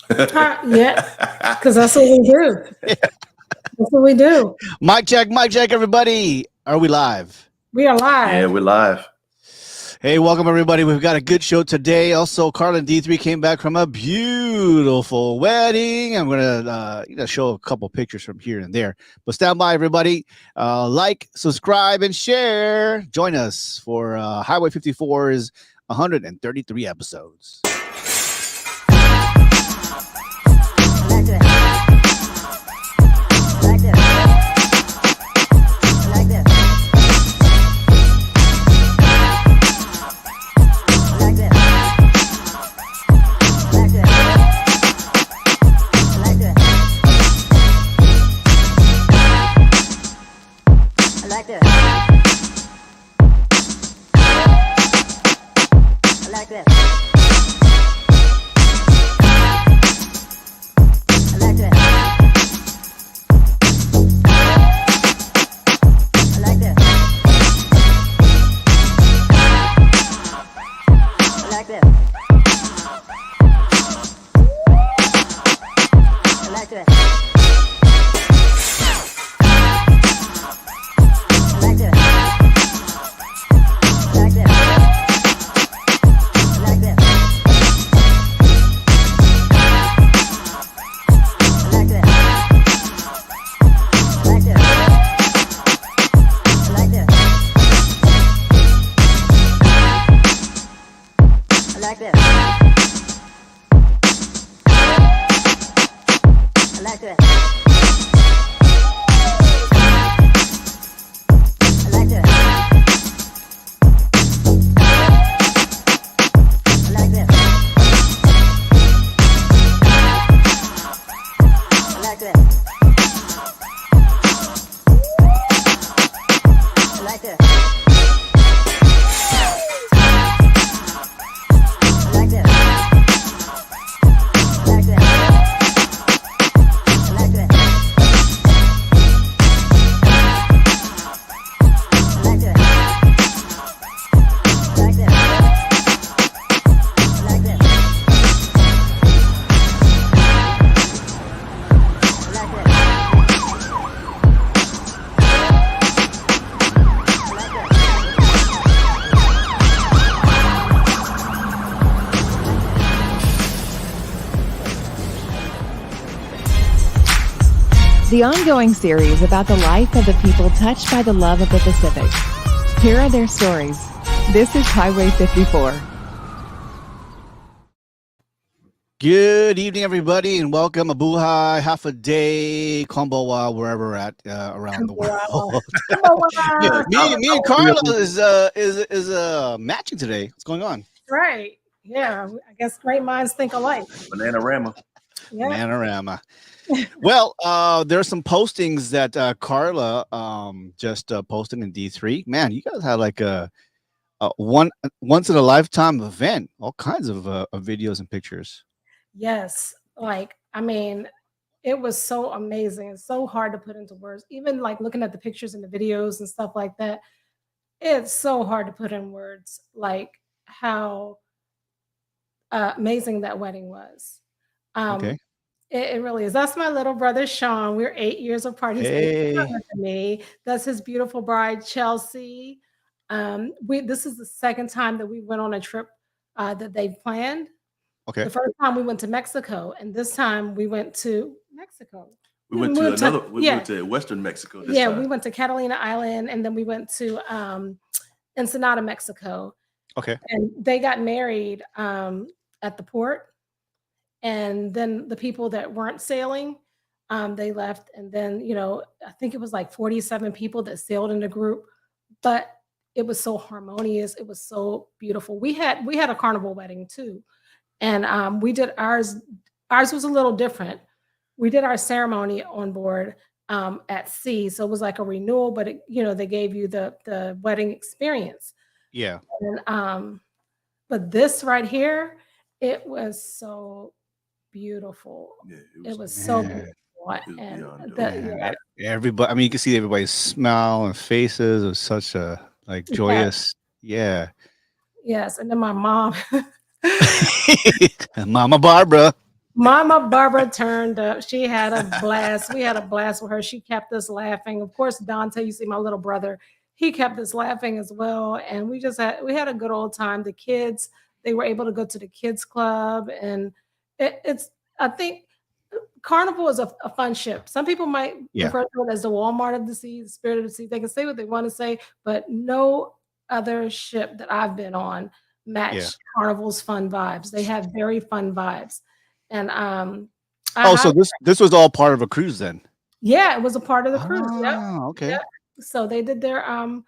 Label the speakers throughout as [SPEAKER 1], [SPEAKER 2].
[SPEAKER 1] Yeah, because that's what we do. That's what we do.
[SPEAKER 2] Mic check, everybody. Are we live?
[SPEAKER 1] We are
[SPEAKER 3] Yeah,
[SPEAKER 1] live.
[SPEAKER 3] we're live.
[SPEAKER 2] Hey, welcome, everybody. We've got a good show today. Also, Carla and D3 came back from a beautiful wedding. I'm going to show a couple pictures from here and there. But stand by, everybody. Like, subscribe, and share. Join us for Highway 54's 133 episodes.
[SPEAKER 4] The ongoing series about the life of the people touched by the love of the Pacific. Here are their stories. This is Highway 54.
[SPEAKER 2] Good evening, everybody, and welcome Abuhay, half a day, Kombowa, wherever we're at around the world. me and Carla is matching today. What's going on?
[SPEAKER 1] Right. Yeah. I guess great minds think alike.
[SPEAKER 3] Bananarama.
[SPEAKER 1] Yeah.
[SPEAKER 2] Bananarama. Well, there's some postings that Carla just posted in D3. Man, you guys had like a once in a lifetime event. All kinds of videos and pictures.
[SPEAKER 1] Yes. Like, I mean, it was so amazing. It's so hard to put into words. Even like looking at the pictures and the videos and stuff like that, it's so hard to put in words like how amazing that wedding was.
[SPEAKER 2] Okay.
[SPEAKER 1] It really is. That's my little brother Sean. We're 8 years apart. He's 8 years
[SPEAKER 2] Hey.
[SPEAKER 1] younger than me. That's his beautiful bride Chelsea. This is the second time that we went on a trip that they planned.
[SPEAKER 2] Okay.
[SPEAKER 1] The first time we went to Mexico, and this time we went to Mexico.
[SPEAKER 3] We went to Western Mexico this time.
[SPEAKER 1] We went to Catalina Island, and then we went to Ensenada, Mexico.
[SPEAKER 2] Okay.
[SPEAKER 1] And they got married at the port. And then the people that weren't sailing, they left. And then, I think it was like 47 people that sailed in the group, but it was so harmonious. It was so beautiful. We had a carnival wedding too. And we did ours. Ours was a little different. We did our ceremony on board at sea. So it was like a renewal, but they gave you the wedding experience.
[SPEAKER 2] Yeah.
[SPEAKER 1] And but this right here, it was so beautiful.
[SPEAKER 3] Yeah,
[SPEAKER 1] it was so beautiful.
[SPEAKER 2] Everybody, I mean, you can see everybody's smile and faces. It was such a joyous.
[SPEAKER 1] Yes. And then my mom.
[SPEAKER 2] Mama Barbara.
[SPEAKER 1] Mama Barbara turned up. She had a blast. We had a blast with her. She kept us laughing. Of course, Dante, you see my little brother, he kept us laughing as well. And we had a good old time. The kids, they were able to go to the kids club. And I think Carnival is a fun ship. Some people might refer to it as the Walmart of the sea, the Spirit of the sea. They can say what they want to say, but no other ship that I've been on matched Carnival's fun vibes. They have very fun vibes. And
[SPEAKER 2] so this was all part of a cruise then?
[SPEAKER 1] Yeah, it was a part of the cruise.
[SPEAKER 2] Oh, okay.
[SPEAKER 1] Yep. So they did their and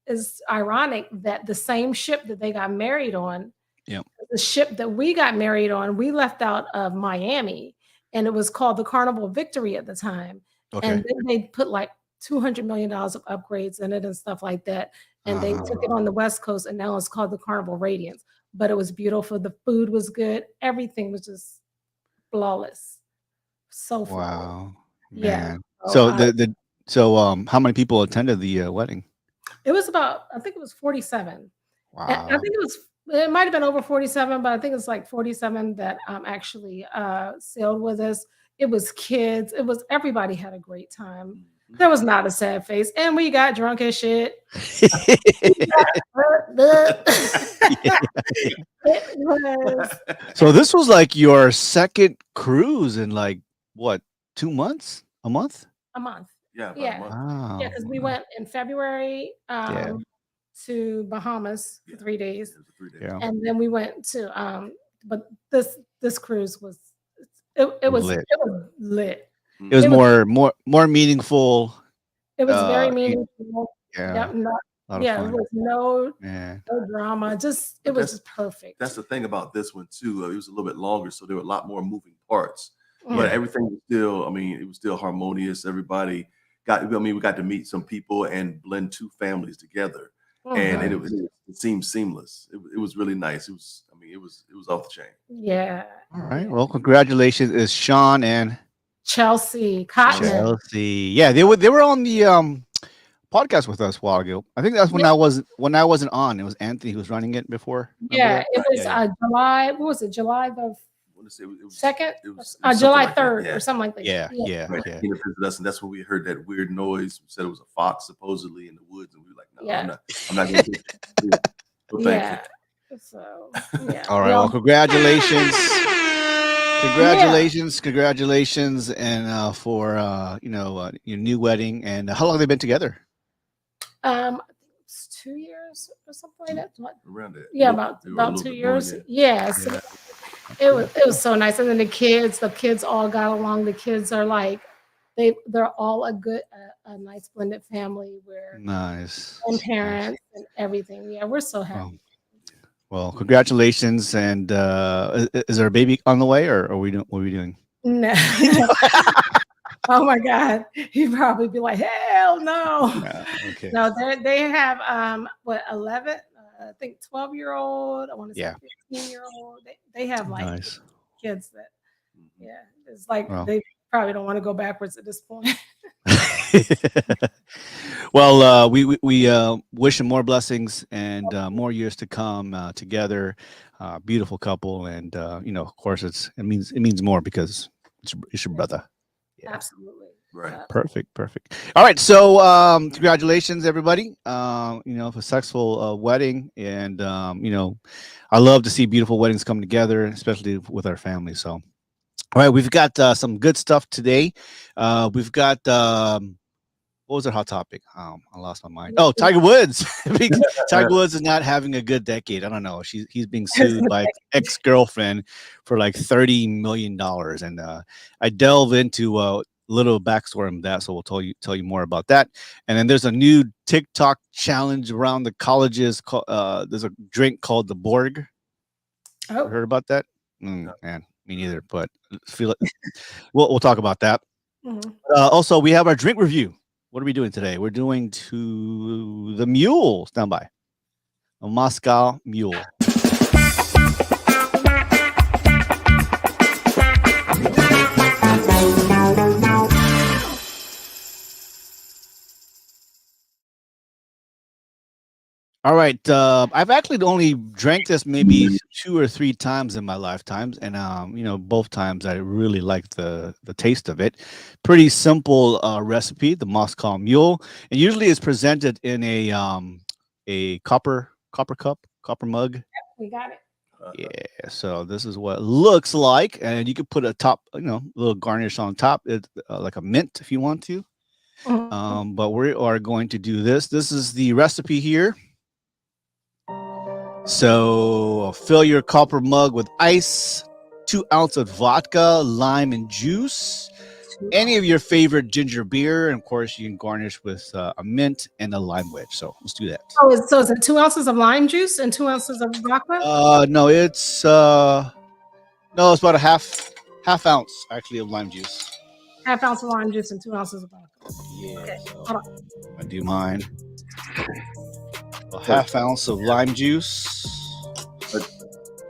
[SPEAKER 1] it's ironic that the same ship that they got married on, the ship that we got married on, we left out of Miami, and it was called the Carnival Victory at the time. Okay. And then they put like $200 million of upgrades in it and stuff like that. And they took it on the West Coast, and now it's called the Carnival Radiance. But it was beautiful. The food was good. Everything was just flawless. So flawless.
[SPEAKER 2] Wow.
[SPEAKER 1] Yeah.
[SPEAKER 2] So how many people attended the wedding?
[SPEAKER 1] It was about, I think it was 47.
[SPEAKER 2] Wow.
[SPEAKER 1] I think it might have been over 47, but I think it's like 47 that actually sailed with us. It was kids. Everybody had a great time. There was not a sad face, and we got drunk as shit.
[SPEAKER 2] So this was like your second cruise in like what, 2 months? A month?
[SPEAKER 1] A month.
[SPEAKER 3] Yeah.
[SPEAKER 2] Wow.
[SPEAKER 1] Yeah, because we went in February to Bahamas for 3 days.
[SPEAKER 2] Yeah.
[SPEAKER 1] And then we went to but this cruise was it was lit. It was lit.
[SPEAKER 2] It was more meaningful.
[SPEAKER 1] It was very meaningful.
[SPEAKER 2] Yeah.
[SPEAKER 1] It was no drama. Just it was just perfect.
[SPEAKER 3] That's the thing about this one too. It was a little bit longer, so there were a lot more moving parts. But everything was still, it was still harmonious. Everybody we got to meet some people and blend two families together. And it seemed seamless. It was really nice. It was off the chain.
[SPEAKER 1] Yeah.
[SPEAKER 2] All right. Well, congratulations. It's Sean and
[SPEAKER 1] Chelsea Cotton.
[SPEAKER 2] Chelsea. Yeah, they were on the podcast with us a while ago. I think that's when I wasn't on. It was Anthony who was running it before.
[SPEAKER 1] Yeah, it was July. What was it? July the 2nd? July 3rd or something like that.
[SPEAKER 2] Yeah.
[SPEAKER 3] Right. He visited us, and that's when we heard that weird noise. We said it was a fox supposedly in the woods, and we were like, "No, I'm not going to do it." So thank you.
[SPEAKER 1] So
[SPEAKER 2] all right. Well, congratulations. Congratulations, and for your new wedding. And how long have they been together?
[SPEAKER 1] It's 2 years or something like that.
[SPEAKER 3] Around it.
[SPEAKER 1] Yeah, about 2 years. Yes. Yeah. It was so nice. And then the kids all got along. The kids are like they're all a nice blended family where
[SPEAKER 2] nice
[SPEAKER 1] and parents and everything. Yeah, we're so happy.
[SPEAKER 2] Well, congratulations. And is there a baby on the way, or what are we doing?
[SPEAKER 1] No. Oh my God. He'd probably be like, hell no.
[SPEAKER 2] Okay.
[SPEAKER 1] No, they have 11, I think 12-year-old, I want to say 15-year-old. They have like
[SPEAKER 2] nice
[SPEAKER 1] kids that it's like they probably don't want to go backwards at this point.
[SPEAKER 2] Well, we wish them more blessings and more years to come together. Beautiful couple, and of course, it means more because it's your brother.
[SPEAKER 1] Yeah. Absolutely.
[SPEAKER 3] Right.
[SPEAKER 2] Perfect. All right. So, congratulations, everybody. For a successful wedding, and I love to see beautiful weddings come together, especially with our family. So, all right, we've got some good stuff today. We've got what was our hot topic? I lost my mind. Oh, Tiger Woods. Tiger Woods is not having a good decade. I don't know. He's being sued by ex-girlfriend for like $30 million. And I delve into a little backstory on that, so we'll tell you more about that. And then there's a new TikTok challenge around the colleges. There's a drink called the Borg.
[SPEAKER 1] Oh,
[SPEAKER 2] heard about that? Man, me neither. But feel it. We'll talk about that.
[SPEAKER 1] Mm-hmm.
[SPEAKER 2] Also, we have our drink review. What are we doing today? We're doing to the Mule. Stand by. A Moscow Mule. All right. I've actually only drank this maybe 2 or 3 times in my lifetimes, and both times I really liked the taste of it. Pretty simple recipe, the Moscow Mule, and usually it's presented in a copper cup, copper mug.
[SPEAKER 1] We got it.
[SPEAKER 2] Yeah. So this is what it looks like, and you could put a top, little garnish on top, it like a mint if you want to.
[SPEAKER 1] Mhm.
[SPEAKER 2] But we are going to do this. This is the recipe here. So fill your copper mug with ice, 2 ounces of vodka, lime, and juice. Any of your favorite ginger beer, and of course you can garnish with a mint and a lime wedge. So let's do that.
[SPEAKER 1] So is it 2 ounces of lime juice and 2 ounces of vodka?
[SPEAKER 2] No, it's about a half ounce actually of lime juice.
[SPEAKER 1] Half ounce of lime juice and 2 ounces of vodka.
[SPEAKER 2] Yeah.
[SPEAKER 1] Okay,
[SPEAKER 2] So
[SPEAKER 1] hold on.
[SPEAKER 2] I do mine. A half ounce of lime juice.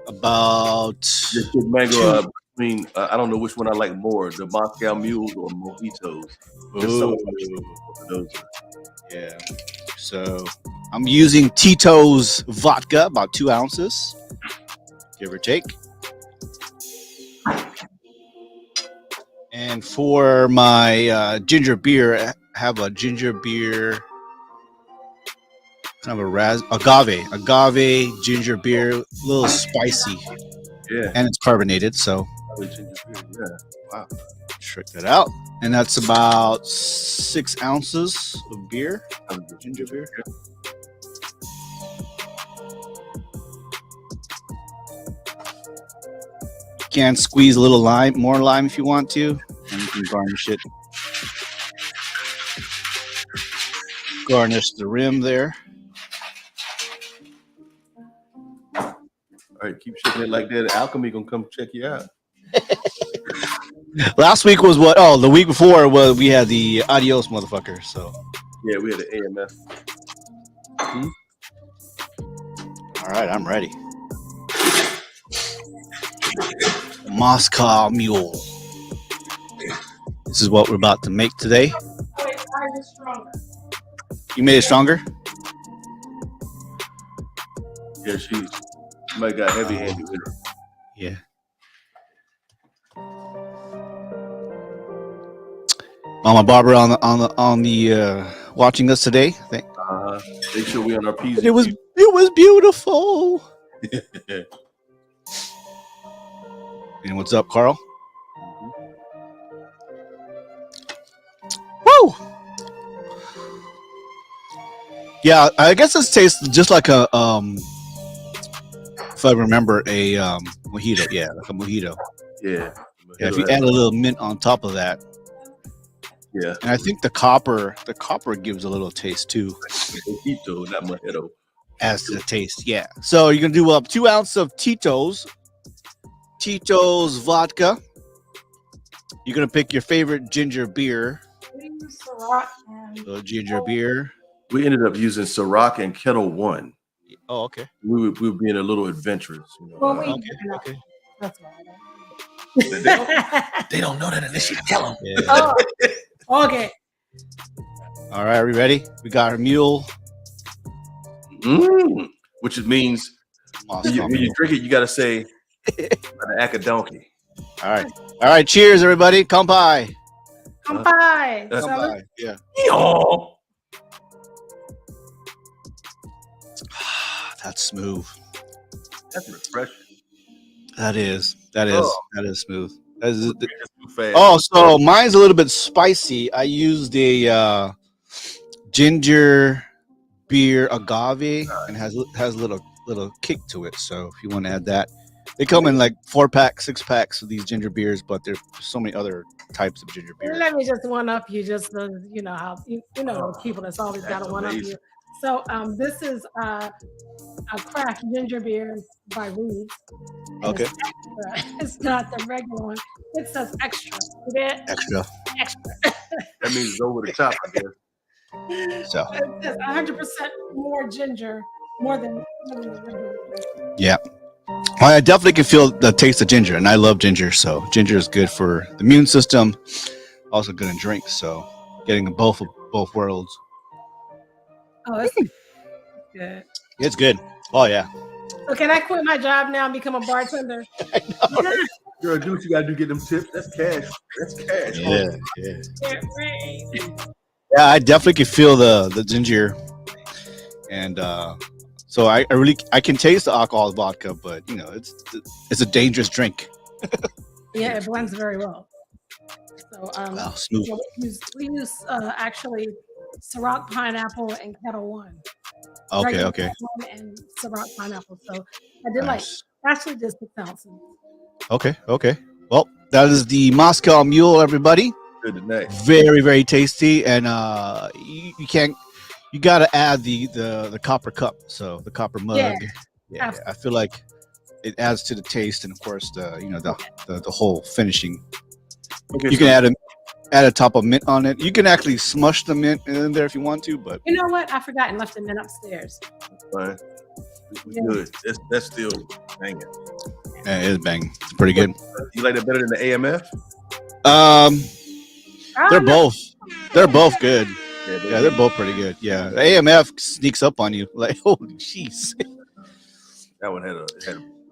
[SPEAKER 2] About
[SPEAKER 3] Just give mango between. I don't know which one I like more, the Moscow Mules or mojitos. Just some of those.
[SPEAKER 2] Yeah. So I'm using Tito's vodka, about 2 ounces, give or take. And for my ginger beer, I have a ginger beer, kind of agave ginger beer, a little spicy,
[SPEAKER 3] Yeah.
[SPEAKER 2] and it's carbonated. So
[SPEAKER 3] Ginger beer, yeah. Wow.
[SPEAKER 2] check that out. And that's about 6 ounces of beer, ginger beer. You can squeeze a little more lime if you want to, and you can garnish it. Garnish the rim there.
[SPEAKER 3] All right, keep shaking it like that. Alchemy gonna come check you out.
[SPEAKER 2] Last week was what? Oh, the week before was we had the Adios motherfucker. So
[SPEAKER 3] Yeah, we had the AMF.
[SPEAKER 2] all right, I'm ready. Moscow Mule. This is what we're about to make today.
[SPEAKER 1] Wait, I was stronger.
[SPEAKER 2] You made it stronger?
[SPEAKER 3] Yeah, she might got heavy handed with her.
[SPEAKER 2] Yeah. Mama Barbara on the watching us today.
[SPEAKER 3] Make sure we on our P's.
[SPEAKER 2] It was beautiful. And what's up, Carl? Woo! Yeah, I guess this tastes just like a if I remember a mojito. Yeah, like a mojito.
[SPEAKER 3] Yeah.
[SPEAKER 2] Yeah, if you add a little mint on top of that.
[SPEAKER 3] Yeah.
[SPEAKER 2] And I think the copper gives a little taste too.
[SPEAKER 3] Mojito, not mojito.
[SPEAKER 2] As to the taste, yeah. So you're gonna do up 2 ounces of Tito's vodka. You're gonna pick your favorite ginger beer.
[SPEAKER 1] Ciroc and
[SPEAKER 2] Ginger beer.
[SPEAKER 3] We ended up using Ciroc and Kettle One.
[SPEAKER 2] Oh, okay.
[SPEAKER 3] We were being a little adventurous. You know.
[SPEAKER 1] Well, we-
[SPEAKER 2] Okay.
[SPEAKER 1] that's right.
[SPEAKER 3] They don't know that unless you tell them.
[SPEAKER 2] Yeah.
[SPEAKER 1] Oh, okay.
[SPEAKER 2] All right, are we ready? We got our mule.
[SPEAKER 3] Which means when you drink it, you got to say an act of donkey.
[SPEAKER 2] All right. Cheers, everybody. Kampai.
[SPEAKER 1] Kampai.
[SPEAKER 2] Kampai. Yeah. That's smooth.
[SPEAKER 3] That's refreshing.
[SPEAKER 2] That is smooth. That is,
[SPEAKER 3] Too fast.
[SPEAKER 2] oh, so mine's a little bit spicy. I used a ginger beer agave and has a little kick to it. So if you want to add that, they come in like 4-pack, 6-packs of these ginger beers, but there's so many other types of ginger beer.
[SPEAKER 1] Let me just one up you, just you know how people that's always got to one up you. So this is a craft ginger beer by Reed's.
[SPEAKER 2] Okay.
[SPEAKER 1] It's not the regular one. It says extra. See that?
[SPEAKER 2] Extra.
[SPEAKER 3] That means it's over the top, I guess.
[SPEAKER 2] So
[SPEAKER 1] It says 100% more ginger, more than the regular.
[SPEAKER 2] yeah. Well, I definitely can feel the taste of ginger, and I love ginger. So ginger is good for the immune system, also good in drinks. So getting both worlds.
[SPEAKER 1] Oh, that's good.
[SPEAKER 2] It's good. Oh yeah.
[SPEAKER 1] So can I quit my job now and become a bartender?
[SPEAKER 3] Girl, do what you gotta do. Get them tips. That's cash. That's cash.
[SPEAKER 2] Yeah, yeah.
[SPEAKER 1] Yeah, right.
[SPEAKER 2] Yeah, I definitely could feel the ginger, and so I really I can taste the alcohol vodka, but you know it's a dangerous drink.
[SPEAKER 1] Yeah, it blends very well. So
[SPEAKER 2] Wow, smooth.
[SPEAKER 1] yeah, we use actually Ciroc pineapple and Kettle One.
[SPEAKER 2] Okay,
[SPEAKER 1] Regular
[SPEAKER 2] okay,
[SPEAKER 1] Kettle One and Ciroc pineapple. So I did
[SPEAKER 2] nice.
[SPEAKER 1] actually just 6 ounces.
[SPEAKER 2] Okay, okay. Well, that is the Moscow Mule, everybody.
[SPEAKER 3] Good tonight.
[SPEAKER 2] Very, very tasty, and you can't. You got to add the copper cup, so the copper mug.
[SPEAKER 1] Yeah,
[SPEAKER 2] Yeah, I feel like it adds to the taste, and of course the whole finishing.
[SPEAKER 3] Okay,
[SPEAKER 2] You can add a top of mint on it. You can actually smush the mint in there if you want to, but
[SPEAKER 1] you know what? I forgot and left the mint upstairs.
[SPEAKER 3] fine.
[SPEAKER 1] Yeah.
[SPEAKER 3] Good. That's still banging.
[SPEAKER 2] yeah, it is bang. It's pretty good.
[SPEAKER 3] You like that better than the AMF?
[SPEAKER 2] They're
[SPEAKER 1] No.
[SPEAKER 2] both. They're both good.
[SPEAKER 3] Yeah,
[SPEAKER 2] Yeah, they're both pretty good. Yeah, the AMF sneaks up on you like, holy jeez.
[SPEAKER 3] that one had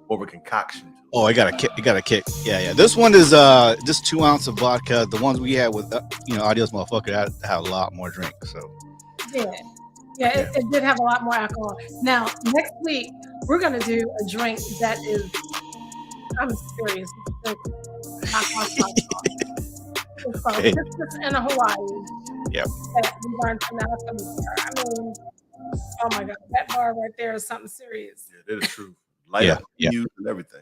[SPEAKER 3] more of a concoction.
[SPEAKER 2] Oh, I got a kick. I got a kick. Yeah, yeah. This one is just 2 ounces of vodka. The ones we had with Adios Motherfucker had a lot more drink. So
[SPEAKER 1] Yeah, it did have a lot more alcohol. Now, next week, we're going to do a drink that is, I'm serious. It's alcohol. So
[SPEAKER 2] Okay.
[SPEAKER 1] this is in Hawaii.
[SPEAKER 2] Yep.
[SPEAKER 1] That we learned from that. I mean, oh my God, that bar right there is something serious.
[SPEAKER 3] Yeah, that is true. Light
[SPEAKER 2] Yeah,
[SPEAKER 3] up
[SPEAKER 2] yeah.
[SPEAKER 3] you and everything.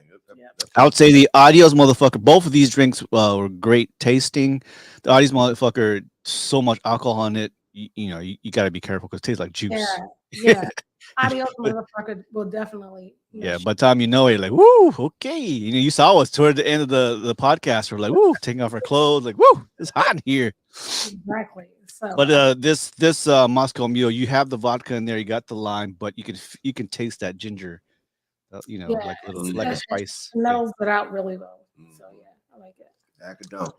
[SPEAKER 2] I would say the Adios Motherfucker. Both of these drinks were great tasting. The Adios Motherfucker, so much alcohol in it. You got to be careful because it tastes like juice.
[SPEAKER 1] Yeah. Adios Motherfucker will definitely.
[SPEAKER 2] Yeah, by the time you know it, you're like, woo, okay. You saw us toward the end of the podcast. We're like, woo, taking off our clothes, like, woo, it's hot in here.
[SPEAKER 1] Exactly. So,
[SPEAKER 2] But this Moscow Mule, you have the vodka in there, you got the lime, but you can taste that ginger,
[SPEAKER 1] Yeah,
[SPEAKER 2] like a
[SPEAKER 1] it
[SPEAKER 2] spice.
[SPEAKER 1] mellows it out really well. So yeah, I like it.
[SPEAKER 3] Academic.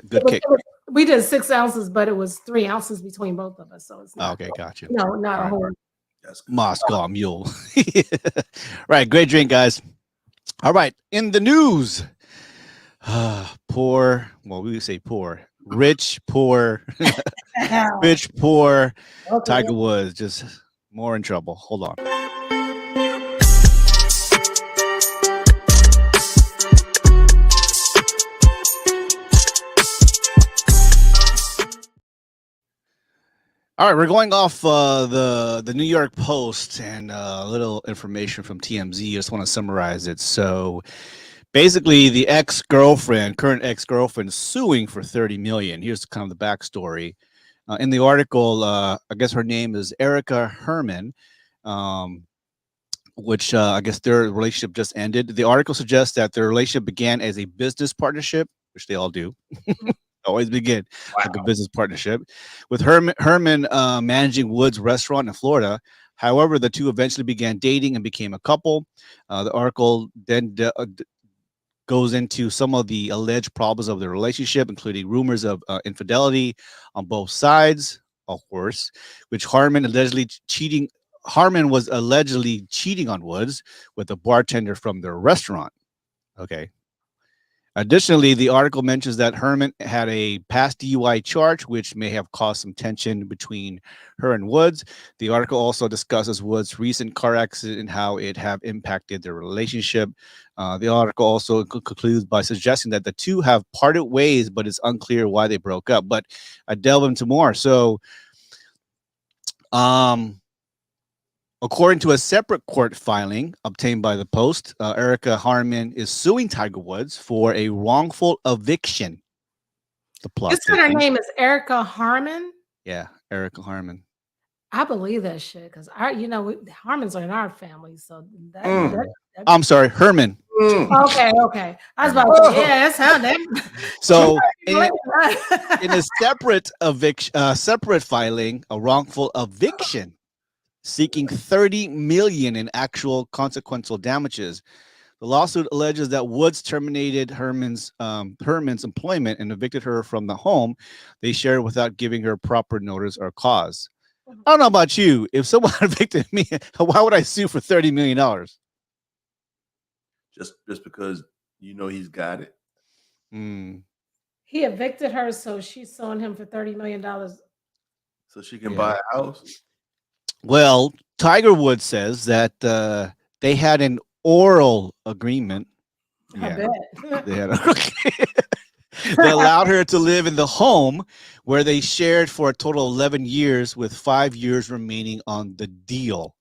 [SPEAKER 2] Good kick.
[SPEAKER 1] We did 6 ounces, but it was 3 ounces between both of us. So it's not,
[SPEAKER 2] Okay, gotcha.
[SPEAKER 1] no, not a whole.
[SPEAKER 3] That's good.
[SPEAKER 2] Moscow Mule. Right, great drink, guys. All right, in the news, poor. Well, we would say poor, rich, poor, rich, poor.
[SPEAKER 1] Okay.
[SPEAKER 2] Tiger Woods just more in trouble. Hold on. All right, we're going off the New York Post and a little information from TMZ. I just want to summarize it. So basically, the current ex-girlfriend, suing for $30 million. Here's kind of the backstory. In the article, I guess her name is Erica Herman, which I guess their relationship just ended. The article suggests that their relationship began as a business partnership, which they all do. Always begin like a business partnership, with Herman managing Woods Restaurant in Florida. However, the two eventually began dating and became a couple. The article then goes into some of the alleged problems of the relationship, including rumors of infidelity on both sides, of course, which Harmon was allegedly cheating on Woods with a bartender from their restaurant. Okay. Additionally, the article mentions that Herman had a past DUI charge, which may have caused some tension between her and Woods. The article also discusses Woods' recent car accident and how it have impacted their relationship. The article also concludes by suggesting that the two have parted ways, but it's unclear why they broke up. But I delve into more. So, according to a separate court filing obtained by the Post, Erica Harmon is suing Tiger Woods for a wrongful eviction. The plot.
[SPEAKER 1] You said her name is Erica Harmon.
[SPEAKER 2] Yeah, Erica Harmon.
[SPEAKER 1] I believe that shit because Harmons are in our family. So
[SPEAKER 2] I'm sorry, Herman.
[SPEAKER 1] Okay. I was about to say, yeah, that's how that.
[SPEAKER 2] So in a separate separate filing, a wrongful eviction, seeking $30 million in actual consequential damages. The lawsuit alleges that Woods terminated Herman's employment and evicted her from the home they shared without giving her proper notice or cause. I don't know about you. If someone evicted me, why would I sue for $30 million?
[SPEAKER 3] Just because he's got it.
[SPEAKER 2] Mm,
[SPEAKER 1] He evicted her, so she's suing him for $30 million.
[SPEAKER 3] So she can
[SPEAKER 2] Yeah.
[SPEAKER 3] buy a house.
[SPEAKER 2] well, Tiger Woods says that they had an oral agreement.
[SPEAKER 1] I
[SPEAKER 2] Yeah,
[SPEAKER 1] bet.
[SPEAKER 2] they had that allowed her to live in the home where they shared for a total of 11 years, with 5 years remaining on the deal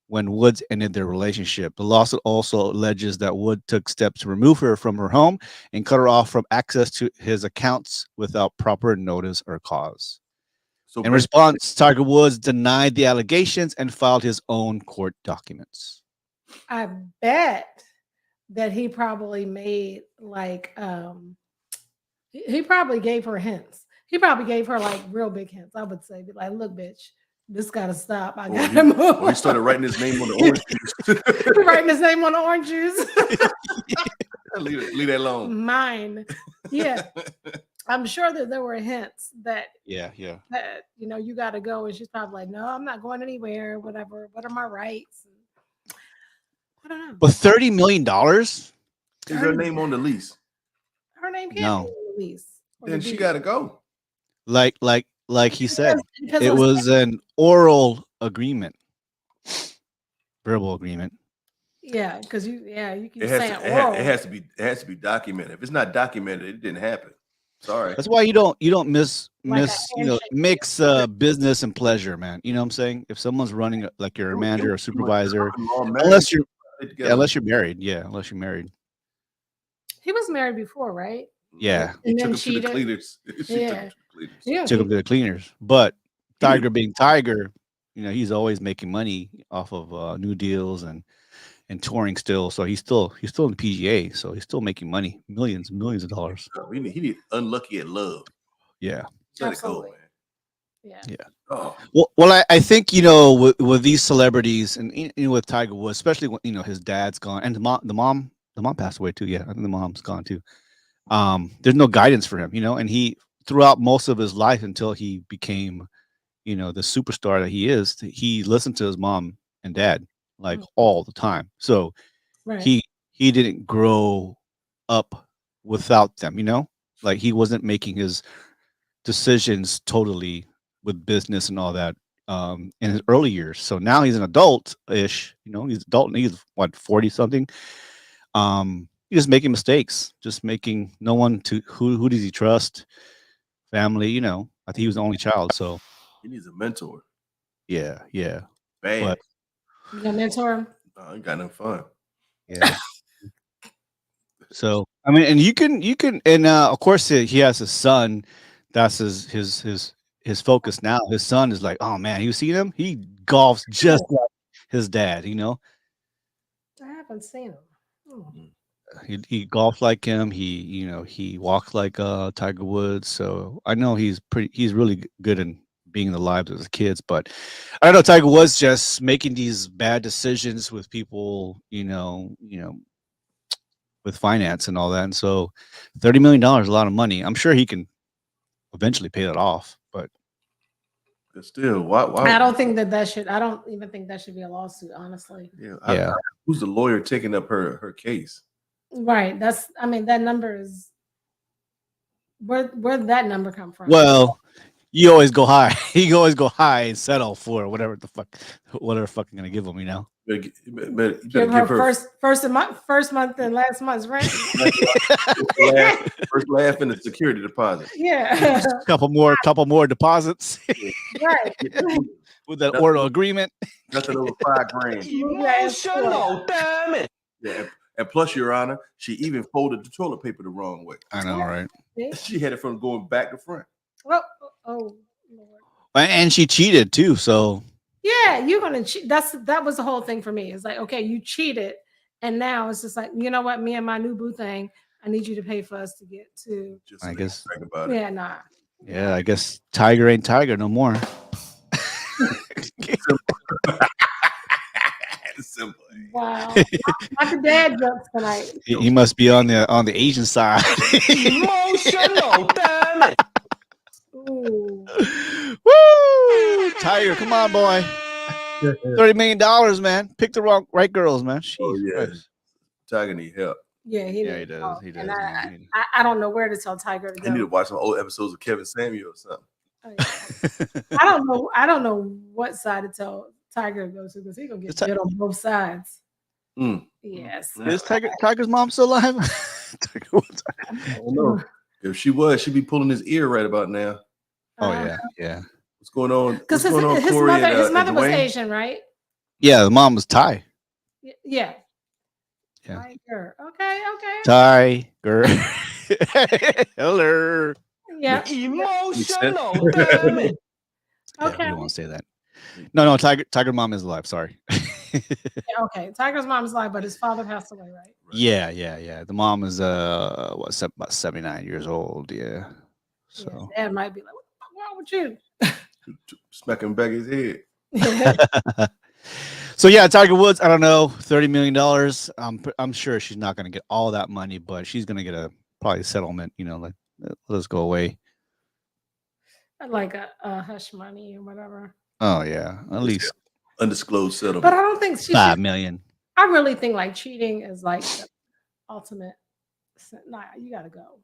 [SPEAKER 2] when Woods ended their relationship. The lawsuit also alleges that Wood took steps to remove her from her home and cut her off from access to his accounts without proper notice or cause.
[SPEAKER 3] So
[SPEAKER 2] In response, Tiger Woods denied the allegations and filed his own court documents.
[SPEAKER 1] I bet that he probably made he probably gave her hints. He probably gave her like real big hints. I would say, be like, look, bitch, this gotta stop. I gotta move.
[SPEAKER 3] Or he started writing his name on the orange juice.
[SPEAKER 1] Writing his name on the orange juice.
[SPEAKER 3] leave that alone.
[SPEAKER 1] Mine. Yeah. I'm sure that there were hints that
[SPEAKER 2] Yeah.
[SPEAKER 1] you got to go, and she's probably like, no, I'm not going anywhere. Whatever. What are my rights? I don't know.
[SPEAKER 2] But $30 million?
[SPEAKER 3] Is her name on the lease?
[SPEAKER 1] Her name can't
[SPEAKER 2] No.
[SPEAKER 1] be on the lease. or
[SPEAKER 3] Then
[SPEAKER 1] the
[SPEAKER 3] she
[SPEAKER 1] deed.
[SPEAKER 3] got to go.
[SPEAKER 2] Like he said,
[SPEAKER 1] Because
[SPEAKER 2] it was an oral agreement, verbal agreement.
[SPEAKER 1] yeah, because you keep
[SPEAKER 3] It
[SPEAKER 1] saying
[SPEAKER 3] has,
[SPEAKER 1] oral.
[SPEAKER 3] it has to be documented. If it's not documented, it didn't happen. Sorry.
[SPEAKER 2] That's why you don't
[SPEAKER 1] Like a
[SPEAKER 2] mix business and pleasure, man. You know what I'm saying? If someone's running like you're a manager or supervisor, unless you're married, unless you're married,
[SPEAKER 1] He was married before, right?
[SPEAKER 2] yeah,
[SPEAKER 3] He
[SPEAKER 1] And
[SPEAKER 3] took
[SPEAKER 1] then
[SPEAKER 3] him to the
[SPEAKER 1] cheated.
[SPEAKER 3] cleaners. She took him
[SPEAKER 1] Yeah.
[SPEAKER 3] to the cleaners.
[SPEAKER 1] Yeah.
[SPEAKER 2] took him to the cleaners. But Tiger being Tiger, he's always making money off of new deals and touring still. So he's still in the PGA, so he's still making money, millions of dollars.
[SPEAKER 3] He need unlucky at love.
[SPEAKER 2] Yeah.
[SPEAKER 3] Let
[SPEAKER 1] Absolutely.
[SPEAKER 3] it go, man.
[SPEAKER 1] Yeah.
[SPEAKER 3] Oh,
[SPEAKER 2] Well, I think with these celebrities and with Tiger Woods, especially when his dad's gone and the mom passed away too. Yeah, I think the mom's gone too. There's no guidance for him, and he throughout most of his life until he became, the superstar that he is, he listened to his mom and dad like all the time. So
[SPEAKER 1] Right.
[SPEAKER 2] he didn't grow up without them, like he wasn't making his decisions totally with business and all that in his early years. So now he's an adult-ish, he's adult and he's what, 40 something. He's just making mistakes, just making no one to who does he trust? Family, I think he was the only child. So
[SPEAKER 3] he needs a mentor.
[SPEAKER 2] yeah.
[SPEAKER 3] Bad.
[SPEAKER 2] But-
[SPEAKER 1] You gonna mentor him?
[SPEAKER 3] I ain't got no fun.
[SPEAKER 2] Yeah. So I mean, and you can, and of course he has a son. That's his focus now. His son is like, oh man, you see him? He golfs just like his dad.
[SPEAKER 1] I haven't seen him. Oh.
[SPEAKER 2] He golfs like him. He walks like Tiger Woods. So I know he's really good in being in the lives of his kids. But I don't know, Tiger Woods just making these bad decisions with people, with finance and all that. And so $30 million is a lot of money. I'm sure he can eventually pay that off. But
[SPEAKER 3] Still, why?
[SPEAKER 1] I don't think that should. I don't even think that should be a lawsuit, honestly.
[SPEAKER 3] Yeah. Who's the lawyer taking up her case?
[SPEAKER 1] Right. That number is where did that number come from?
[SPEAKER 2] well, you always go high. You always go high and settle for whatever fucking gonna give him,
[SPEAKER 3] But
[SPEAKER 1] Give her first month and last month's rent.
[SPEAKER 3] first laugh and the security deposit.
[SPEAKER 1] Yeah.
[SPEAKER 2] couple more deposits
[SPEAKER 1] Right.
[SPEAKER 2] with that oral agreement.
[SPEAKER 3] Nothing over $5,000.
[SPEAKER 1] Emotional,
[SPEAKER 5] damn it.
[SPEAKER 3] Yeah, and plus, Your Honor, she even folded the toilet paper the wrong way.
[SPEAKER 2] I know, right?
[SPEAKER 3] She had it from going back to front.
[SPEAKER 1] Oh, Lord.
[SPEAKER 2] And she cheated too. So
[SPEAKER 1] Yeah, you're gonna cheat. That was the whole thing for me. It's like, okay, you cheated, and now it's just like, you know what? Me and my new boo thing, I need you to pay for us to get to.
[SPEAKER 3] Just
[SPEAKER 2] I guess.
[SPEAKER 3] think about it.
[SPEAKER 1] Yeah, nah.
[SPEAKER 2] yeah, I guess Tiger ain't Tiger no more.
[SPEAKER 3] Simple.
[SPEAKER 1] Wow. Not the dad jokes tonight.
[SPEAKER 2] He must be on the Asian side.
[SPEAKER 5] Emotional, damn it.
[SPEAKER 1] Ooh.
[SPEAKER 2] Woo! Woo! Tiger, come on, boy. $30 million, man. Pick the right girls, man. Jeez,
[SPEAKER 3] Oh, yeah.
[SPEAKER 2] Christ.
[SPEAKER 3] Tiger need help.
[SPEAKER 1] Yeah, he
[SPEAKER 2] Yeah, he
[SPEAKER 1] needs
[SPEAKER 2] does.
[SPEAKER 1] help.
[SPEAKER 2] He
[SPEAKER 1] And
[SPEAKER 2] does, man.
[SPEAKER 1] I don't know where to tell Tiger to
[SPEAKER 3] He need to
[SPEAKER 1] go.
[SPEAKER 3] watch some old episodes of Kevin Samuel or something.
[SPEAKER 1] Oh, yeah. I don't know. I don't know what side to tell Tiger to go to because he's gonna get
[SPEAKER 2] It's a-
[SPEAKER 1] bit on both sides.
[SPEAKER 3] Mm.
[SPEAKER 1] Yes.
[SPEAKER 2] Is Tiger's mom still alive? Tiger Woods.
[SPEAKER 3] I don't know. If she was, she'd be pulling his ear right about now.
[SPEAKER 2] Oh yeah, yeah,
[SPEAKER 3] What's going on?
[SPEAKER 1] Because
[SPEAKER 3] What's going on,
[SPEAKER 1] his
[SPEAKER 3] Corey
[SPEAKER 1] mother,
[SPEAKER 3] and,
[SPEAKER 1] his mother
[SPEAKER 3] and
[SPEAKER 1] was
[SPEAKER 3] Dwayne?
[SPEAKER 1] Asian, right?
[SPEAKER 2] yeah. The mom was Thai.
[SPEAKER 1] Yeah.
[SPEAKER 2] Yeah.
[SPEAKER 1] Tiger. Okay.
[SPEAKER 2] Tiger. Hello.
[SPEAKER 1] Yeah.
[SPEAKER 3] Emotional,
[SPEAKER 2] Yeah, we
[SPEAKER 1] Okay.
[SPEAKER 2] don't want to say that. No. Tiger mom is alive. Sorry.
[SPEAKER 1] Yeah, okay. Tiger's mom is alive, but his father passed away, right?
[SPEAKER 2] Yeah. The mom is about 79 years old. Yeah. So
[SPEAKER 1] Yeah, dad might be like, "What the fuck wrong with you?"
[SPEAKER 3] Smacking back his head.
[SPEAKER 2] so yeah, Tiger Woods. I don't know, $30 million. I'm sure she's not going to get all that money, but she's going to get probably a settlement. You know, like let us go away.
[SPEAKER 1] Like a hush money or whatever.
[SPEAKER 2] Oh yeah, at least
[SPEAKER 3] Undisclosed settlement.
[SPEAKER 1] But I don't think she.
[SPEAKER 2] $5
[SPEAKER 1] should-
[SPEAKER 2] million.
[SPEAKER 1] I really think like cheating is like the ultimate. Nah, you gotta go.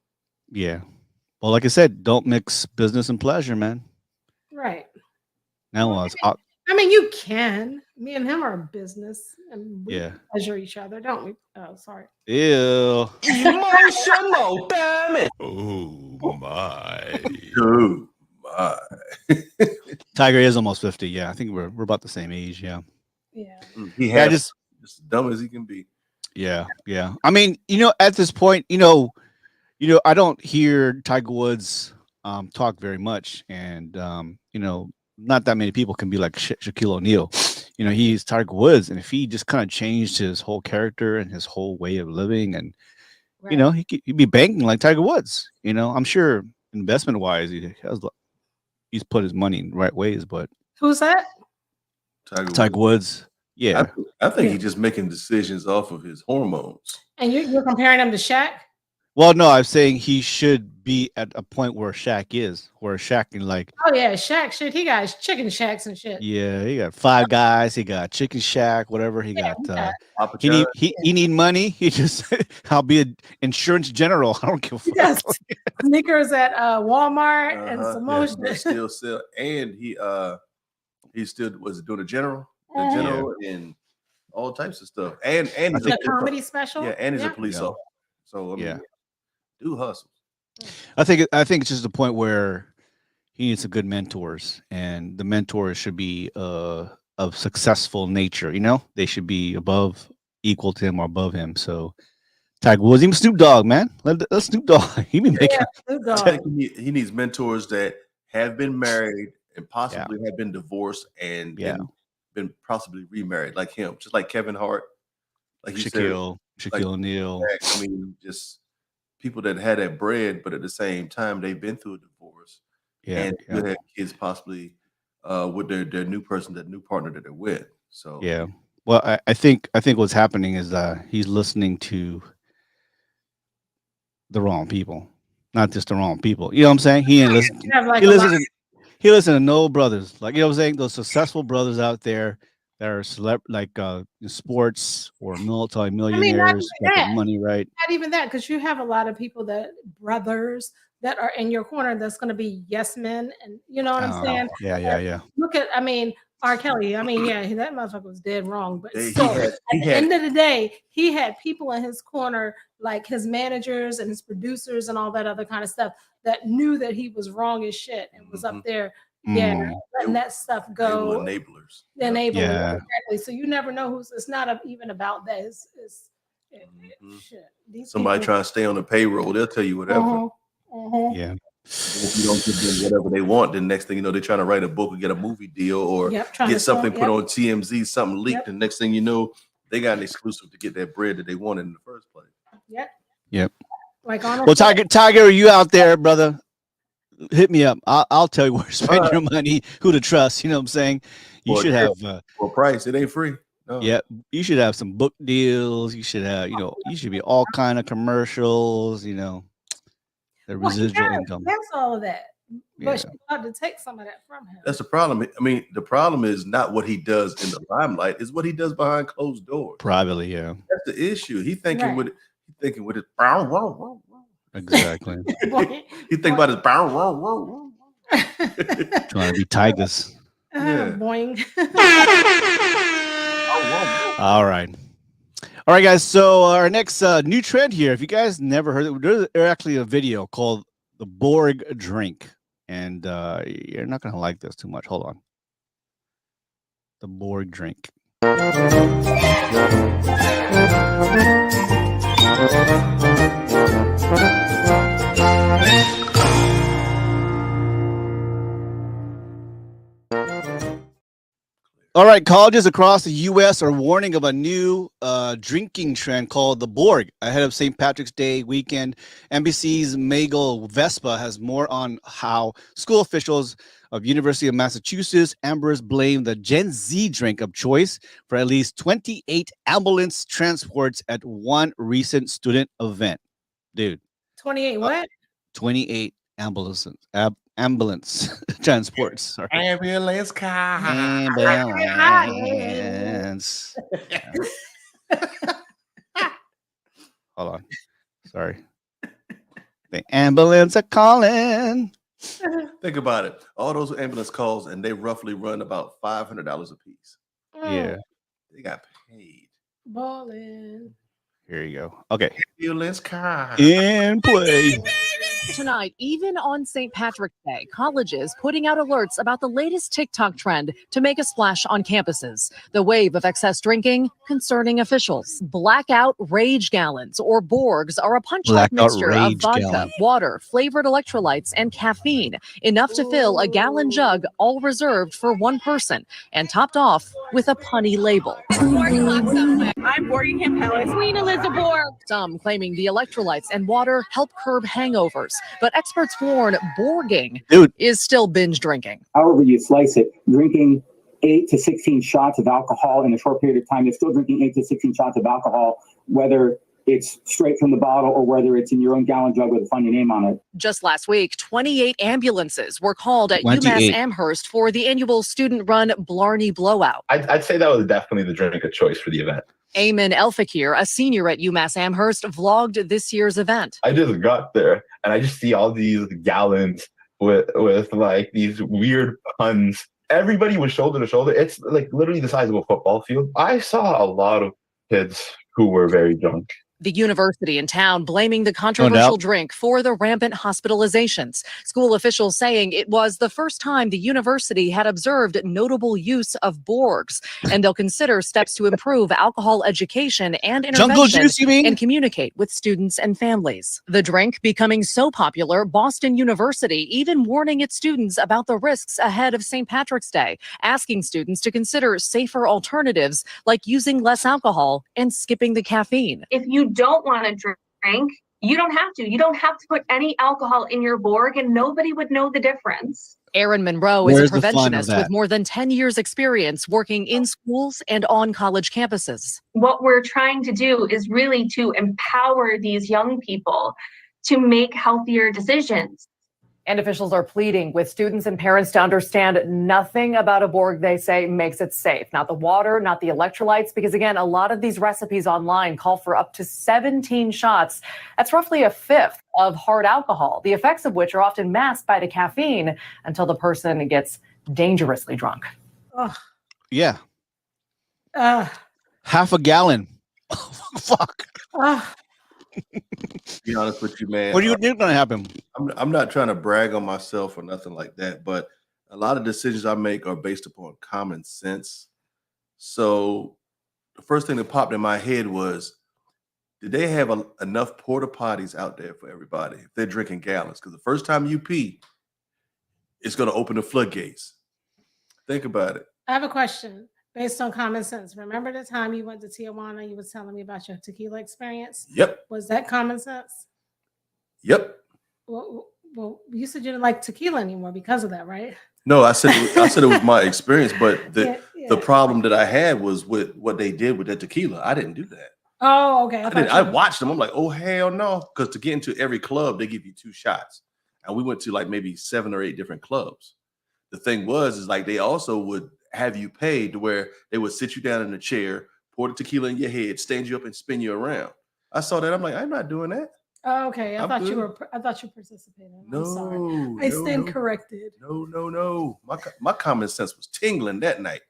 [SPEAKER 2] Yeah. Well, like I said, don't mix business and pleasure, man.
[SPEAKER 1] Right.
[SPEAKER 2] Now
[SPEAKER 1] Well,
[SPEAKER 2] was
[SPEAKER 1] I mean, you can. Me and him are business, and we
[SPEAKER 2] yeah.
[SPEAKER 1] pleasure each other, don't we? Oh, sorry.
[SPEAKER 2] Ew.
[SPEAKER 5] Emotional, damn it.
[SPEAKER 2] Oh my.
[SPEAKER 3] Dude, my.
[SPEAKER 2] Tiger is almost 50. Yeah, I think we're about the same age. Yeah.
[SPEAKER 1] Yeah.
[SPEAKER 3] He
[SPEAKER 2] Yeah,
[SPEAKER 3] had
[SPEAKER 2] just
[SPEAKER 3] just dumb as he can be.
[SPEAKER 2] yeah. I mean, at this point, I don't hear Tiger Woods talk very much, and not that many people can be like Shaquille O'Neal. He's Tiger Woods, and if he just kind of changed his whole character and his whole way of living, and
[SPEAKER 1] Right.
[SPEAKER 2] he'd be banking like Tiger Woods. I'm sure investment wise, he's put his money in the right ways, but
[SPEAKER 1] Who's that?
[SPEAKER 2] Tiger Woods, yeah.
[SPEAKER 3] I think
[SPEAKER 1] Yeah.
[SPEAKER 3] he's just making decisions off of his hormones.
[SPEAKER 1] And you're comparing him to Shaq?
[SPEAKER 2] Well, no, I'm saying he should be at a point where Shaq is, where Shaq can like,
[SPEAKER 1] Oh yeah, Shaq. Shit, he got his chicken shacks and shit.
[SPEAKER 2] yeah, he got 5 guys, he got Chicken Shack, whatever he
[SPEAKER 1] Yeah,
[SPEAKER 2] got.
[SPEAKER 1] he got-
[SPEAKER 3] Papa
[SPEAKER 2] He
[SPEAKER 3] John,
[SPEAKER 2] need money. He just I'll be an insurance general. I don't give a
[SPEAKER 1] He
[SPEAKER 2] fuck.
[SPEAKER 1] got sneakers at Walmart and
[SPEAKER 3] uh-huh,
[SPEAKER 1] some
[SPEAKER 3] yeah,
[SPEAKER 1] more
[SPEAKER 3] but
[SPEAKER 1] shit.
[SPEAKER 3] still sell, and he still was doing the general and all types of stuff, and he's
[SPEAKER 1] The comedy special.
[SPEAKER 3] yeah, and he's a police
[SPEAKER 2] Yeah.
[SPEAKER 3] officer. So I mean,
[SPEAKER 2] Yeah.
[SPEAKER 3] do hustle.
[SPEAKER 2] I think it's just a point where he needs some good mentors, and the mentors should be of successful nature. They should be equal to him or above him. So Tiger Woods, even Snoop Dogg, man, let Snoop Dogg. He be making.
[SPEAKER 1] Snoop
[SPEAKER 3] I
[SPEAKER 1] Dogg.
[SPEAKER 3] think he needs mentors that have been married and possibly have been divorced and been possibly remarried, like him, just like Kevin Hart, like you
[SPEAKER 2] Shaquille
[SPEAKER 3] like-
[SPEAKER 2] O'Neal.
[SPEAKER 3] said. I mean, just people that had that bread, but at the same time they've been through a divorce
[SPEAKER 2] Yeah,
[SPEAKER 3] and
[SPEAKER 2] yeah,
[SPEAKER 3] still have kids possibly with their new person, that new partner that they're with. So
[SPEAKER 2] yeah. Well, I think what's happening is he's listening to the wrong people, not just the wrong people. You know what I'm saying? He ain't listening.
[SPEAKER 1] You have like
[SPEAKER 2] He
[SPEAKER 1] a lot-
[SPEAKER 2] listens. He listens to no brothers. Like, you know what I'm saying? Those successful brothers out there that are in sports or multi-millionaires, got
[SPEAKER 1] that.
[SPEAKER 2] the money right.
[SPEAKER 1] not even that, because you have a lot of people brothers that are in your corner that's going to be yes men, and you know what I'm saying?
[SPEAKER 2] Yeah.
[SPEAKER 1] Look at, I mean, R. Kelly. I mean, yeah, that motherfucker was dead wrong, but
[SPEAKER 3] He
[SPEAKER 1] still,
[SPEAKER 3] had-
[SPEAKER 1] at
[SPEAKER 3] he
[SPEAKER 1] the
[SPEAKER 3] had-
[SPEAKER 1] end of the day, he had people in his corner, like his managers and his producers and all that other kind of stuff, that knew that he was wrong as shit and was
[SPEAKER 3] Mhm.
[SPEAKER 1] up there,
[SPEAKER 2] Mm,
[SPEAKER 1] letting that stuff
[SPEAKER 3] they were
[SPEAKER 1] go.
[SPEAKER 3] enablers.
[SPEAKER 1] Enabling,
[SPEAKER 2] Yeah.
[SPEAKER 1] exactly. So you never know who's. It's not even about that. It's
[SPEAKER 3] Mhm.
[SPEAKER 1] shit. These
[SPEAKER 3] Somebody
[SPEAKER 1] people-
[SPEAKER 3] trying to stay on the payroll, they'll tell you whatever.
[SPEAKER 1] Mhm, mhm.
[SPEAKER 2] yeah.
[SPEAKER 3] If you don't give them whatever they want, then next thing you know, they're trying to write a book or get a movie deal or
[SPEAKER 1] Yep, trying to
[SPEAKER 3] get something
[SPEAKER 1] sell-
[SPEAKER 3] put
[SPEAKER 1] yep.
[SPEAKER 3] on TMZ, something leaked,
[SPEAKER 1] Yep.
[SPEAKER 3] and next thing you know, they got an exclusive to get that bread that they wanted in the first place.
[SPEAKER 2] Yep.
[SPEAKER 1] Like Arnold.
[SPEAKER 2] Well,
[SPEAKER 1] said,
[SPEAKER 2] Tiger, are you out there, brother? Hit me up. I'll tell you where to spend your money, who to trust. You know what I'm saying? You
[SPEAKER 3] Well,
[SPEAKER 2] should
[SPEAKER 3] yeah.
[SPEAKER 2] have.
[SPEAKER 3] Well, price, it ain't free. No.
[SPEAKER 2] Yeah, you should have some book deals. You should have, you should be all kind of commercials. The
[SPEAKER 1] well, he
[SPEAKER 2] residual
[SPEAKER 1] has-
[SPEAKER 2] income.
[SPEAKER 1] That's all of that. but
[SPEAKER 2] Yeah.
[SPEAKER 1] she's about to take some of that from him.
[SPEAKER 3] That's the problem. I mean, the problem is not what he does in the limelight; is what he does behind closed doors.
[SPEAKER 2] Privately, yeah.
[SPEAKER 3] That's the issue. He thinking
[SPEAKER 1] Right.
[SPEAKER 3] with it. He thinking with his.
[SPEAKER 2] Exactly.
[SPEAKER 1] Boy,
[SPEAKER 3] He think about his.
[SPEAKER 2] Trying to be tigers.
[SPEAKER 3] Yeah.
[SPEAKER 1] Boing.
[SPEAKER 2] All right. All right, guys. So our next new trend here, if you guys never heard it, there's actually a video called the Borg drink. And you're not going to like this too much. Hold on. The Borg drink. All right, colleges across the U.S. are warning of a new drinking trend called the Borg ahead of St. Patrick's Day weekend. NBC's Magel Vespa has more on how school officials of University of Massachusetts Amherst blame the Gen Z drink of choice for at least 28 ambulance transports at one recent student event. Dude,
[SPEAKER 1] 28 what?
[SPEAKER 2] 28 ambulance transports. Sorry.
[SPEAKER 3] Ambulance car.
[SPEAKER 2] Ambulance. Hold on. Sorry. The ambulance are calling.
[SPEAKER 3] Think about it. All those ambulance calls, and they roughly run about $500 a piece.
[SPEAKER 2] Yeah.
[SPEAKER 3] They got paid.
[SPEAKER 1] Ballin'.
[SPEAKER 2] Here you go. Okay.
[SPEAKER 3] Ambulance car.
[SPEAKER 2] In play.
[SPEAKER 6] Tonight, even on St. Patrick's Day, colleges putting out alerts about the latest TikTok trend to make a splash on campuses. The wave of excess drinking concerning officials. Blackout rage gallons, or Borgs, are a punch-like
[SPEAKER 2] Blackout
[SPEAKER 6] mixture of
[SPEAKER 2] rage
[SPEAKER 6] vodka,
[SPEAKER 2] gallon.
[SPEAKER 6] water, flavored electrolytes, and caffeine. Enough to fill a gallon jug, all reserved for one person, and topped off with a punny label.
[SPEAKER 7] I'm Borgingham Palace. Queen Elizabeth.
[SPEAKER 6] Some claiming the electrolytes and water help curb hangovers, but experts warn Borging
[SPEAKER 2] Dude.
[SPEAKER 6] is still binge drinking.
[SPEAKER 8] However you slice it, drinking 8 to 16 shots of alcohol in a short period of time, you're still drinking 8 to 16 shots of alcohol, whether it's straight from the bottle or whether it's in your own gallon jug with a funny name on it.
[SPEAKER 6] Just last week, 28 ambulances were called at
[SPEAKER 2] 28.
[SPEAKER 6] UMass Amherst for the annual student-run Blarney Blowout.
[SPEAKER 9] I'd say that was definitely the drink of choice for the event.
[SPEAKER 6] Eamon Elfakir, a senior at UMass Amherst, vlogged this year's event.
[SPEAKER 9] I just got there and I just see all these gallons with like these weird puns. Everybody was shoulder to shoulder. It's like literally the size of a football field. I saw a lot of kids who were very drunk.
[SPEAKER 6] The university in town blaming the controversial
[SPEAKER 2] doubt.
[SPEAKER 6] drink for the rampant hospitalizations. School officials saying it was the first time the university had observed notable use of Borgs, and they'll consider steps to improve alcohol education and
[SPEAKER 2] Jungle
[SPEAKER 6] intervention
[SPEAKER 2] juice, you mean?
[SPEAKER 6] and communicate with students and families. The drink becoming so popular, Boston University even warning its students about the risks ahead of St. Patrick's Day, asking students to consider safer alternatives like using less alcohol and skipping the caffeine.
[SPEAKER 7] If you don't want to drink, you don't have to. You don't have to put any alcohol in your Borg, and nobody would know the difference.
[SPEAKER 6] Erin Monroe
[SPEAKER 2] Where's
[SPEAKER 6] is a
[SPEAKER 2] the fun of
[SPEAKER 6] preventionist
[SPEAKER 2] that?
[SPEAKER 6] with more than 10 years experience working in schools and on college campuses.
[SPEAKER 7] What we're trying to do is really to empower these young people to make healthier decisions.
[SPEAKER 10] And officials are pleading with students and parents to understand nothing about a Borg, they say, makes it safe. Not the water, not the electrolytes, because again, a lot of these recipes online call for up to 17 shots. That's roughly a fifth of hard alcohol, the effects of which are often masked by the caffeine until the person gets dangerously drunk.
[SPEAKER 1] Ugh.
[SPEAKER 2] Yeah.
[SPEAKER 1] Ugh.
[SPEAKER 2] Half a gallon. Fuck.
[SPEAKER 1] Ugh.
[SPEAKER 3] To be honest with you, man.
[SPEAKER 2] What do you think gonna happen?
[SPEAKER 3] I'm not trying to brag on myself or nothing like that, but a lot of decisions I make are based upon common sense. So the first thing that popped in my head was, did they have enough porta potties out there for everybody if they're drinking gallons? Because the first time you pee, it's going to open the floodgates. Think about it.
[SPEAKER 1] I have a question based on common sense. Remember the time you went to Tijuana, you was telling me about your tequila experience?
[SPEAKER 3] Yep.
[SPEAKER 1] Was that common sense?
[SPEAKER 3] Yep.
[SPEAKER 1] Well, you said you didn't like tequila anymore because of that, right?
[SPEAKER 3] No, I said it was my experience, but the
[SPEAKER 1] Yeah.
[SPEAKER 3] problem that I had was with what they did with that tequila. I didn't do that.
[SPEAKER 1] Oh, okay.
[SPEAKER 3] I watched them. I'm like, oh hell no, because to get into every club they give you 2 shots. and we went to like maybe 7 or 8 different clubs. The thing was, is like they also would have you paid to where they would sit you down in a chair, pour the tequila in your head, stand you up, and spin you around. I saw that. I'm like, I'm not doing that.
[SPEAKER 1] Oh, okay. I
[SPEAKER 3] I'm
[SPEAKER 1] thought you
[SPEAKER 3] good.
[SPEAKER 1] were. I thought you participated.
[SPEAKER 3] No,
[SPEAKER 1] I'm sorry. I stand corrected.
[SPEAKER 3] No. My common sense was tingling that night.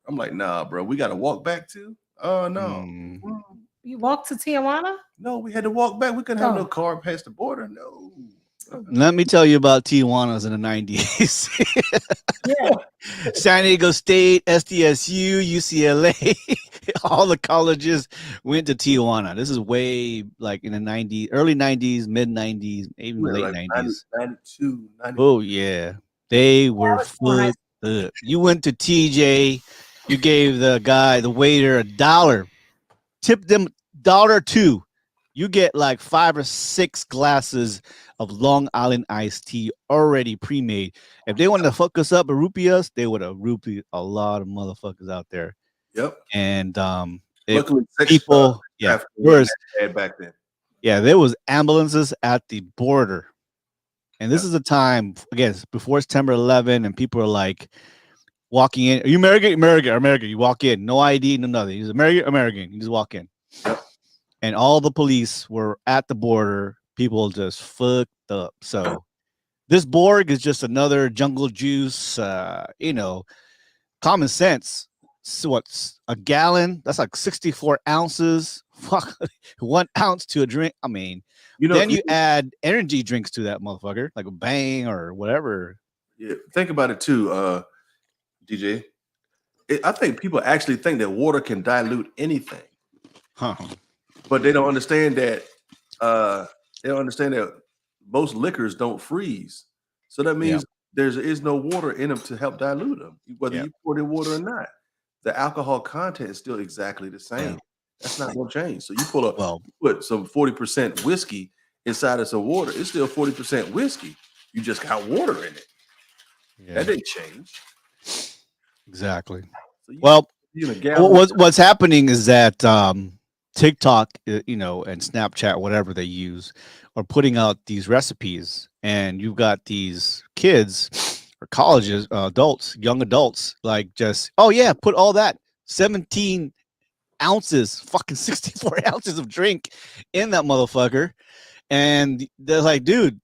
[SPEAKER 3] I'm like, nah, bro. We got to walk back too. Oh no.
[SPEAKER 1] You walked to Tijuana?
[SPEAKER 3] No, we had to walk back. We couldn't have
[SPEAKER 1] Oh.
[SPEAKER 3] no car past the border. No.
[SPEAKER 2] Let me tell you about Tijuana's in the 90s.
[SPEAKER 1] Yeah.
[SPEAKER 2] San Diego State, SDSU, UCLA, all the colleges went to Tijuana. This is way like in the 90s, early 90s, mid 90s, even
[SPEAKER 3] We were
[SPEAKER 2] late
[SPEAKER 3] like
[SPEAKER 2] 90s.
[SPEAKER 3] 92, 90.
[SPEAKER 2] Oh, yeah. They were full. You went to TJ, you gave the waiter $1, tipped them $1.02. You get like 5 or 6 glasses of Long Island iced tea already pre-made. If they wanted to fuck us up and rupee us, they would have rupeed a lot of motherfuckers out there.
[SPEAKER 3] Yep.
[SPEAKER 2] And
[SPEAKER 3] Luckily,
[SPEAKER 2] people, yeah, there was,
[SPEAKER 3] back then.
[SPEAKER 2] yeah, there was ambulances at the border. And this is a time, again, before September 11, and people are like walking in. Are you American? American. You walk in, no ID, no nothing. He's American. You just walk in.
[SPEAKER 3] Yep.
[SPEAKER 2] And all the police were at the border. People just fucked up. So this Borg is just another jungle juice, common sense. So what's a gallon? That's like 64 ounces. Fuck, 1 ounce to a drink. I mean, then you add energy drinks to that motherfucker, like a Bang or whatever.
[SPEAKER 3] Yeah, think about it too, DJ. I think people actually think that water can dilute anything, but they don't understand that. Most liquors don't freeze, so that means there is no water in them to help dilute them, whether you pour the water or not. The alcohol content is still exactly the same. That's not going to change. So you put some 40% whiskey inside of some water, it's still 40% whiskey. You just got water in it. That didn't change.
[SPEAKER 2] Exactly.
[SPEAKER 3] So
[SPEAKER 2] what's happening is that TikTok, and Snapchat, whatever they use, are putting out these recipes, and you've got these kids or colleges, young adults, like just, oh yeah, put all that 17 ounces, fucking 64 ounces of drink in that motherfucker. And they're like, dude,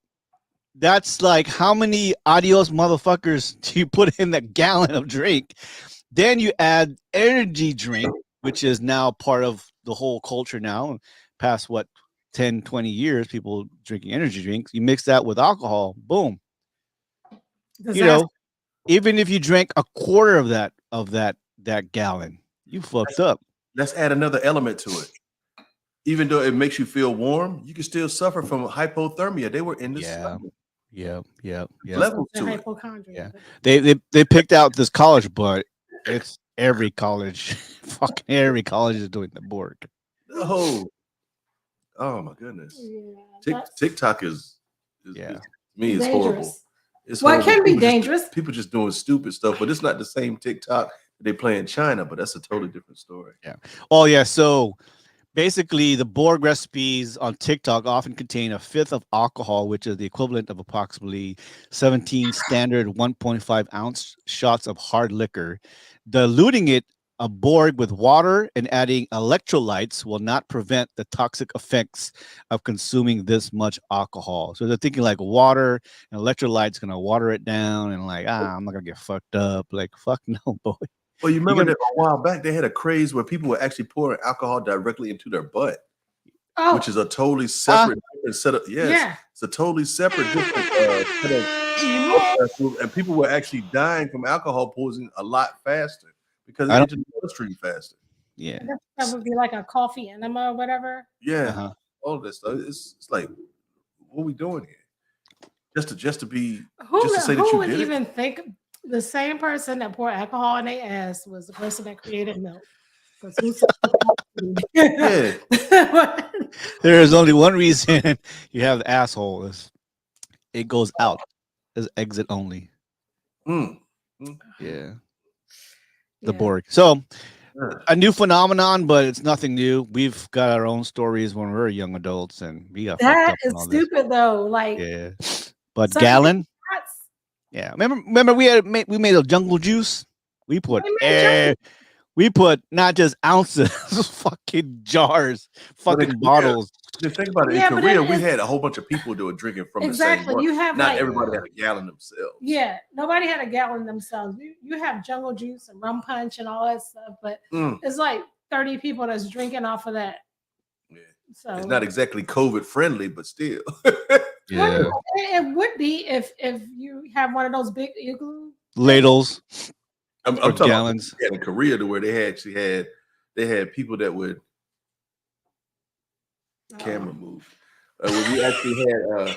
[SPEAKER 2] that's like how many adios motherfuckers do you put in that gallon of drink? Then you add energy drink, which is now part of the whole culture now, past 10, 20 years, people drinking energy drinks. You mix that with alcohol, boom. Even if you drank a quarter of that gallon, you fucked up.
[SPEAKER 3] Let's add another element to it. Even though it makes you feel warm, you can still suffer from hypothermia. They were in the sun.
[SPEAKER 2] Yeah.
[SPEAKER 3] Level to it.
[SPEAKER 2] Yeah. They picked out this college, but it's every college. Fucking every college is doing the Borg.
[SPEAKER 3] Oh my goodness. TikTok is me, it's horrible. It's
[SPEAKER 1] it can be
[SPEAKER 3] People
[SPEAKER 1] dangerous.
[SPEAKER 3] People just doing stupid stuff, but it's not the same TikTok that they play in China, but that's a totally different story.
[SPEAKER 2] Yeah. Oh yeah. So basically, the Borg recipes on TikTok often contain 1/5 of alcohol, which is the equivalent of approximately 17 standard 1.5 ounce shots of hard liquor. Diluting a Borg with water and adding electrolytes will not prevent the toxic effects of consuming this much alcohol. So they're thinking like water and electrolytes gonna water it down, and like, I'm not gonna get fucked up. Like, fuck no, boy.
[SPEAKER 3] Well, you remember that a while back they had a craze where people were actually pouring alcohol directly into their butt, which is a totally separate different set of. Yes, it's a totally separate different set of. And people were actually dying from alcohol poisoning a lot faster because it entered the bloodstream faster.
[SPEAKER 2] Yeah,
[SPEAKER 1] that would be like a coffee enema or whatever.
[SPEAKER 3] Yeah, all of this stuff. It's like, what are we doing here? Just to say that you
[SPEAKER 1] who would
[SPEAKER 3] did
[SPEAKER 1] even think the same person that poured alcohol in their ass was the person that created milk?
[SPEAKER 3] Yeah.
[SPEAKER 2] There is only one reason you have the asshole is it goes out as exit only. Yeah. The Borg. So a new phenomenon, but it's nothing new. We've got our own stories when we were young adults, and we got
[SPEAKER 1] that is stupid though. Like,
[SPEAKER 2] But
[SPEAKER 1] Some
[SPEAKER 2] gallon,
[SPEAKER 1] shots.
[SPEAKER 2] yeah. Remember we made a jungle juice. We put
[SPEAKER 1] We made jungle-
[SPEAKER 2] we put not just ounces, fucking jars,
[SPEAKER 3] But in
[SPEAKER 2] fucking
[SPEAKER 3] Korea,
[SPEAKER 2] bottles.
[SPEAKER 3] just think about it.
[SPEAKER 1] Yeah,
[SPEAKER 3] In
[SPEAKER 1] but
[SPEAKER 3] Korea, we
[SPEAKER 1] it's-
[SPEAKER 3] had a whole bunch of people that were drinking from the same
[SPEAKER 1] Exactly.
[SPEAKER 3] one.
[SPEAKER 1] You have
[SPEAKER 3] Not
[SPEAKER 1] like
[SPEAKER 3] everybody had a gallon themselves.
[SPEAKER 1] yeah, nobody had a gallon themselves. You have jungle juice and rum punch and all that stuff, but
[SPEAKER 3] Mm.
[SPEAKER 1] it's like 30 people that's drinking off of that.
[SPEAKER 3] Yeah.
[SPEAKER 1] So
[SPEAKER 3] It's not exactly COVID friendly, but still.
[SPEAKER 2] Yeah,
[SPEAKER 1] it would be if you have one of those big igloo.
[SPEAKER 2] ladles.
[SPEAKER 3] I'm
[SPEAKER 2] Or
[SPEAKER 3] talking
[SPEAKER 2] gallons.
[SPEAKER 3] about in Korea to where they had people that would camera move. When we actually had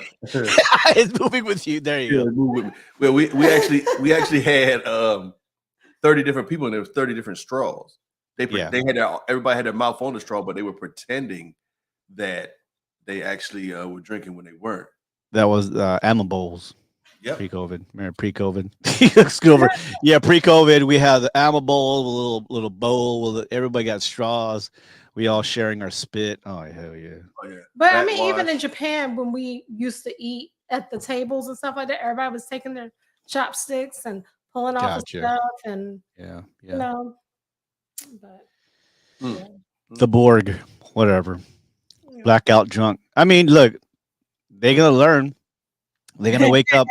[SPEAKER 2] It's moving with you. There you
[SPEAKER 3] yeah,
[SPEAKER 2] go.
[SPEAKER 3] move with me. Well, we actually had 30 different people and there was 30 different straws. They had everybody had their mouth on the straw, but they were pretending that they actually were drinking when they weren't.
[SPEAKER 2] That was Alma Bowls.
[SPEAKER 3] Yep.
[SPEAKER 2] Pre-COVID. Remember pre-COVID? Let's go over. Yeah, pre-COVID, we had the Alma Bowl, a little bowl. Everybody got straws. We all sharing our spit. Oh hell yeah!
[SPEAKER 3] Oh yeah.
[SPEAKER 1] But I mean, even in Japan, when we used to eat at the tables and stuff like that, everybody was taking their chopsticks and pulling off the
[SPEAKER 2] Gotcha.
[SPEAKER 1] stuff, and
[SPEAKER 2] Yeah,
[SPEAKER 1] you know. But
[SPEAKER 3] Mm.
[SPEAKER 1] yeah.
[SPEAKER 2] the Borg, whatever.
[SPEAKER 1] Yeah.
[SPEAKER 2] Blackout drunk. I mean, look, they're gonna learn. They're gonna wake up.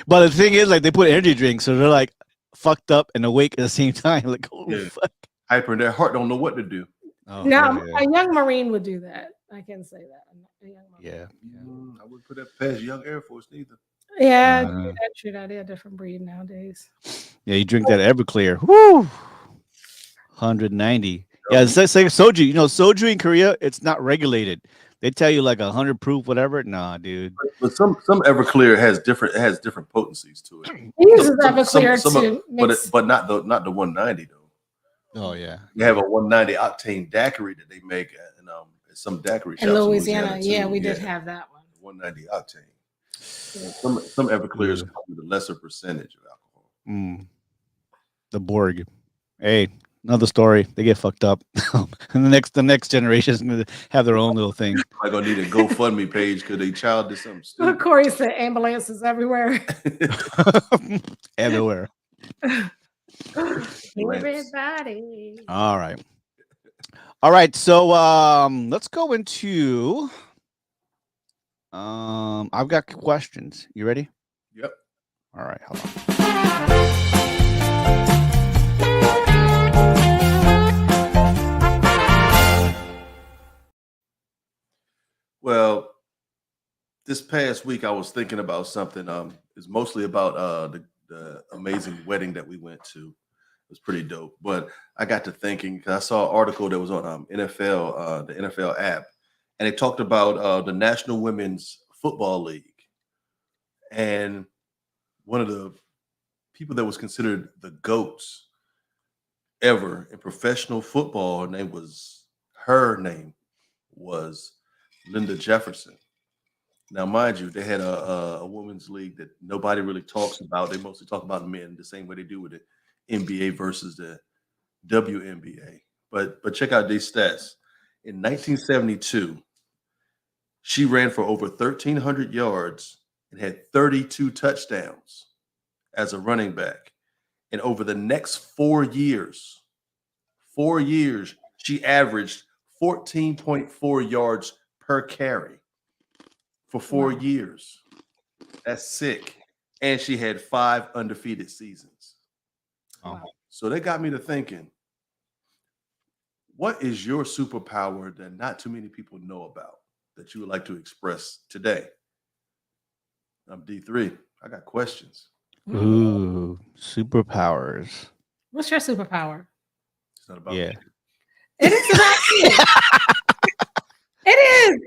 [SPEAKER 2] But the thing is, like, they put energy drinks, so they're like fucked up and awake at the same time. Like, oh
[SPEAKER 3] Yeah.
[SPEAKER 2] fuck.
[SPEAKER 3] Hyper, their heart don't know what to do.
[SPEAKER 2] Oh,
[SPEAKER 1] Now,
[SPEAKER 2] yeah.
[SPEAKER 1] a young Marine would do that. I can say that. A young Marine.
[SPEAKER 2] Yeah.
[SPEAKER 3] I wouldn't put that past young Air Force neither.
[SPEAKER 1] Yeah,
[SPEAKER 2] Uh,
[SPEAKER 1] true that. They're a different breed nowadays.
[SPEAKER 2] Yeah, you drink that Everclear. Woo! 190. Yeah, it's like soju. You know, soju in Korea, it's not regulated. They tell you like 100 proof, whatever. Nah, dude.
[SPEAKER 3] But some Everclear has different potencies to it.
[SPEAKER 1] He uses
[SPEAKER 3] Some-
[SPEAKER 1] Everclear
[SPEAKER 3] some-
[SPEAKER 1] to
[SPEAKER 3] but
[SPEAKER 1] mix.
[SPEAKER 3] but not the 190 though.
[SPEAKER 2] Oh yeah.
[SPEAKER 3] They have a 190 octane daiquiri that they make at some daiquiri shops
[SPEAKER 1] In Louisiana, yeah,
[SPEAKER 3] too.
[SPEAKER 1] we did have that one.
[SPEAKER 3] 190 octane. Some Everclears come with a lesser percentage of alcohol.
[SPEAKER 2] Mm. The Borg. Hey, another story. They get fucked up. And the next generation is gonna have their own little thing.
[SPEAKER 3] I'm gonna need a GoFundMe page because they child did something
[SPEAKER 1] Of
[SPEAKER 3] stupid.
[SPEAKER 1] course, the ambulances everywhere.
[SPEAKER 2] Everywhere.
[SPEAKER 1] Everybody.
[SPEAKER 2] All right. All right. So let's go into I've got questions. You ready?
[SPEAKER 3] Yep.
[SPEAKER 2] All right, hold on.
[SPEAKER 3] Well, this past week I was thinking about something. It's mostly about the amazing wedding that we went to. It was pretty dope. But I got to thinking because I saw an article that was on NFL, the NFL app, and it talked about the National Women's Football League. And one of the people that was considered the GOATs ever in professional football, her name was Linda Jefferson. Now, mind you, they had a women's league that nobody really talks about. They mostly talk about men the same way they do with the NBA versus the WNBA. But check out these stats. In 1972, she ran for over 1,300 yards and had 32 touchdowns as a running back. And over the next 4 years, she averaged 14.4 yards per carry for 4 years. That's sick. And she had 5 undefeated seasons.
[SPEAKER 2] Oh.
[SPEAKER 3] So that got me to thinking, what is your superpower that not too many people know about that you would like to express today? I'm D3. I got questions.
[SPEAKER 2] Ooh, superpowers.
[SPEAKER 1] What's your superpower?
[SPEAKER 3] It's not about
[SPEAKER 2] Yeah.
[SPEAKER 3] me.
[SPEAKER 1] It is about you. It is.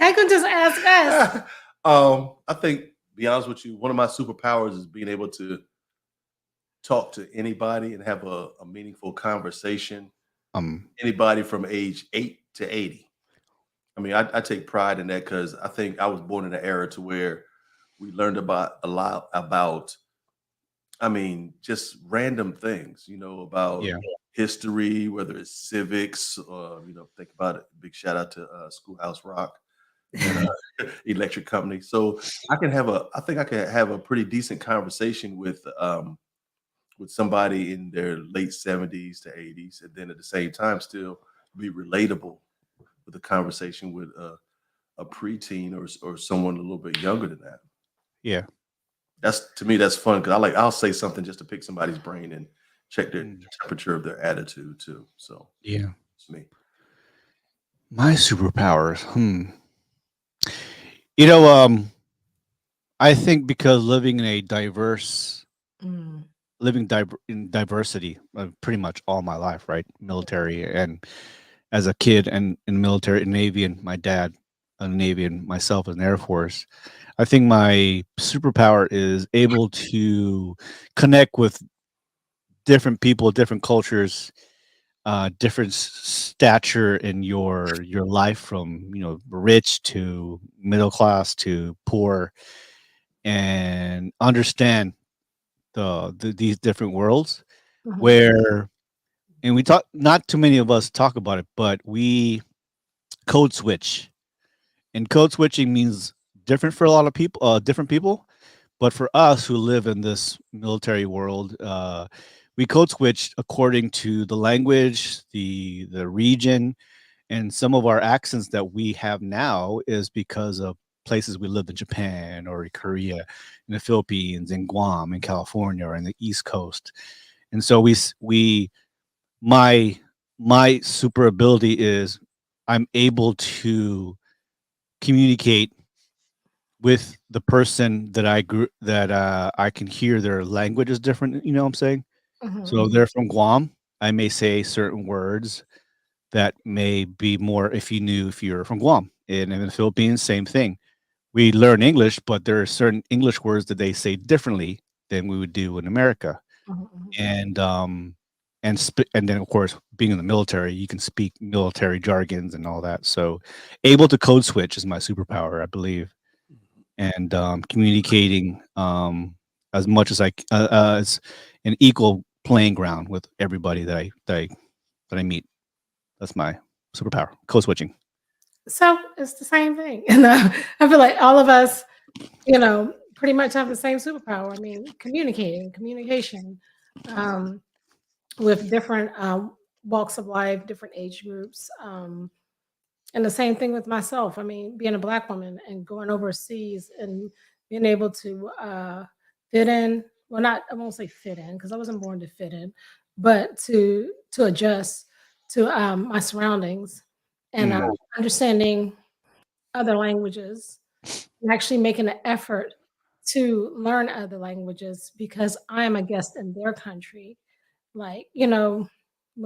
[SPEAKER 1] I could just ask us.
[SPEAKER 3] I think, be honest with you, one of my superpowers is being able to talk to anybody and have a meaningful conversation. Anybody from age 8 to 80. I mean, I take pride in that because I think I was born in an era to where we learned about a lot about, I mean, just random things, about history, whether it's civics, think about it. Big shout out to Schoolhouse Rock. electric company. So I think I can have a pretty decent conversation with somebody in their late 70s to 80s, and then at the same time still be relatable with a conversation with a preteen or someone a little bit younger than that.
[SPEAKER 2] Yeah.
[SPEAKER 3] That's, to me, that's fun because I'll say something just to pick somebody's brain and check their temperature of their attitude too. So
[SPEAKER 2] Yeah.
[SPEAKER 3] it's me.
[SPEAKER 2] My superpowers. You know, I think because living in a diverse, in diversity pretty much all my life, right? Military and as a kid and in military, Navy, and my dad, a Navy, and myself as an Air Force. I think my superpower is able to connect with different people, different cultures, different stature in your life, from rich to middle class to poor, and understand these different worlds where, and we talk, not too many of us talk about it, but we code switch, and code switching means different for a lot of people, different people, but for us who live in this military world, we code switch according to the language, the region, and some of our accents that we have now is because of places we lived in Japan or in Korea, in the Philippines, in Guam, in California, or in the East Coast. And so my super ability is I'm able to communicate with the person that I can hear their language is different. You know what I'm saying? So they're from Guam. I may say certain words that may be more if you're from Guam. And in the Philippines, same thing. We learn English, but there are certain English words that they say differently than we would do in America. And and then of course, being in the military, you can speak military jargons and all that. So able to code switch is my superpower, I believe. And communicating as much as as an equal playing ground with everybody that I meet. That's my superpower, code switching.
[SPEAKER 1] So it's the same thing. And I feel like all of us, pretty much have the same superpower. I mean, communication with different walks of life, different age groups. And the same thing with myself. I mean, being a Black woman and going overseas and being able to fit in. Well, I won't say fit in because I wasn't born to fit in, but to adjust to my surroundings and understanding other languages and actually making an effort to learn other languages because I am a guest in their country. Like, when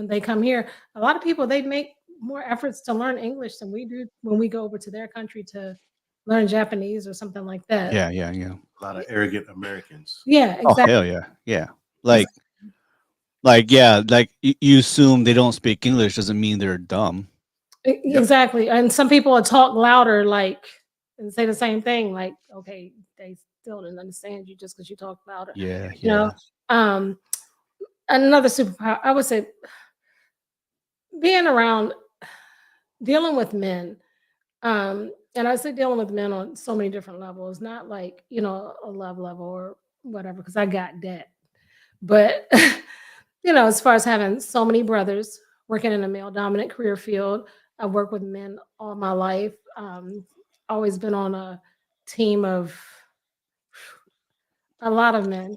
[SPEAKER 1] they come here, a lot of people, they make more efforts to learn English than we do when we go over to their country to learn Japanese or something like that.
[SPEAKER 2] Yeah.
[SPEAKER 3] A lot of arrogant Americans.
[SPEAKER 1] Yeah,
[SPEAKER 2] Oh,
[SPEAKER 1] exactly.
[SPEAKER 2] hell yeah. Yeah. Like you assume they don't speak English doesn't mean they're dumb.
[SPEAKER 1] Exactly. And some people will talk louder, and say the same thing. Like, okay, they still didn't understand you just because you talk louder.
[SPEAKER 2] Yeah.
[SPEAKER 1] You know, another superpower, I would say, being around, dealing with men. And I say dealing with men on so many different levels, not like, a love level or whatever, because I got that. But, as far as having so many brothers working in a male dominant career field, I worked with men all my life. Always been on a team of a lot of men.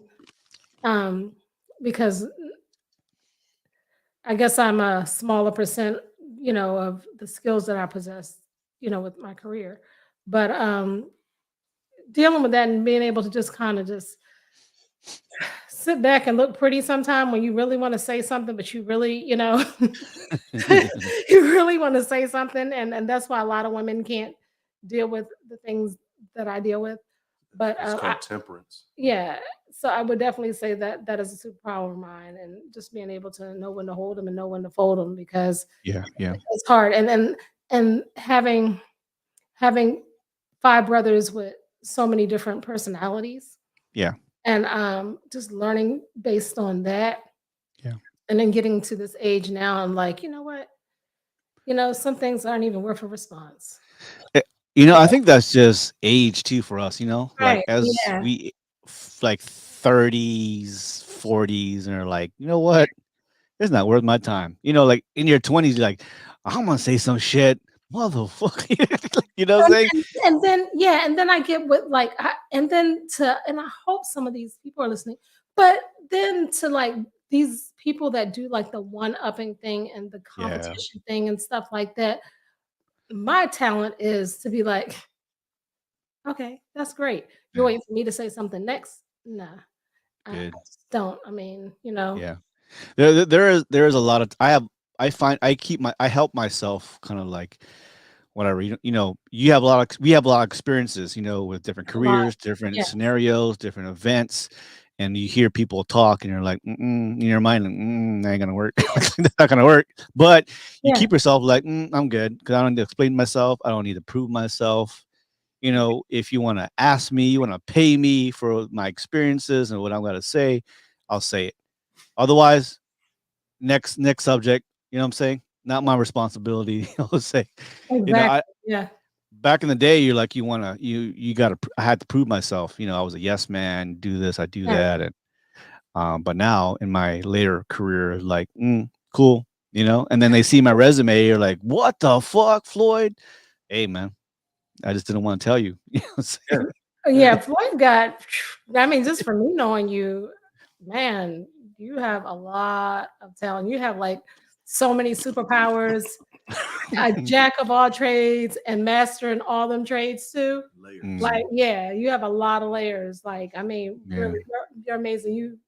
[SPEAKER 1] Because I guess I'm a smaller percent, of the skills that I possess, with my career. But dealing with that and being able to just kind of just sit back and look pretty sometime when you really want to say something, but you really, you really want to say something. And that's why a lot of women can't deal with the things that I deal with. But
[SPEAKER 3] It's called temperance.
[SPEAKER 1] yeah, so I would definitely say that that is a superpower of mine, and just being able to know when to hold them and know when to fold them because
[SPEAKER 2] Yeah.
[SPEAKER 1] it's hard. And having 5 brothers with so many different personalities.
[SPEAKER 2] Yeah.
[SPEAKER 1] And just learning based on that.
[SPEAKER 2] Yeah.
[SPEAKER 1] And then getting to this age now, I'm like, you know what? Some things aren't even worth a response.
[SPEAKER 2] I think that's just age too for us, like
[SPEAKER 1] Right.
[SPEAKER 2] as
[SPEAKER 1] Yeah.
[SPEAKER 2] we like 30s, 40s, and are like, you know what? It's not worth my time. Like in your 20s, you're like, I'm gonna say some shit, motherfucker. You know what I'm saying?
[SPEAKER 1] And then yeah, and then I get what like and I hope some of these people are listening, but then to like these people that do like the one-upping thing and the
[SPEAKER 2] Yeah.
[SPEAKER 1] competition thing and stuff like that, my talent is to be like, okay, that's great. You're
[SPEAKER 2] Yeah.
[SPEAKER 1] waiting for me to say something next? Nah, I
[SPEAKER 2] Good.
[SPEAKER 1] just don't. I mean,
[SPEAKER 2] Yeah. There is a lot of I help myself kind of like when I read, we have a lot of experiences, with different
[SPEAKER 1] a lot.
[SPEAKER 2] careers, different
[SPEAKER 1] Yeah.
[SPEAKER 2] scenarios, different events, and you hear people talk and you're like, in your mind, like, that ain't gonna work. That's not gonna work. But you
[SPEAKER 1] Yeah.
[SPEAKER 2] keep yourself like, I'm good because I don't need to explain myself. I don't need to prove myself. If you want to ask me, you want to pay me for my experiences and what I'm gonna say, I'll say it. Otherwise, next subject, you know what I'm saying? Not my responsibility. I'll say,
[SPEAKER 1] Exactly. Yeah.
[SPEAKER 2] back in the day, you're like, I had to prove myself. I was a yes man, do this, I do
[SPEAKER 1] Yeah.
[SPEAKER 2] that. And but now in my later career, like, cool, and then they see my resume, you're like, what the fuck, Floyd? Hey man, I just didn't want to tell you. You know what I'm saying?
[SPEAKER 1] Yeah, Floyd I mean, just for me knowing you, man, you have a lot of talent. You have like so many superpowers, a jack of all trades and master in all them trades too.
[SPEAKER 3] Layers.
[SPEAKER 1] Like, yeah, you have a lot of layers. Like, I mean,
[SPEAKER 2] Yeah.
[SPEAKER 1] really, you're amazing. You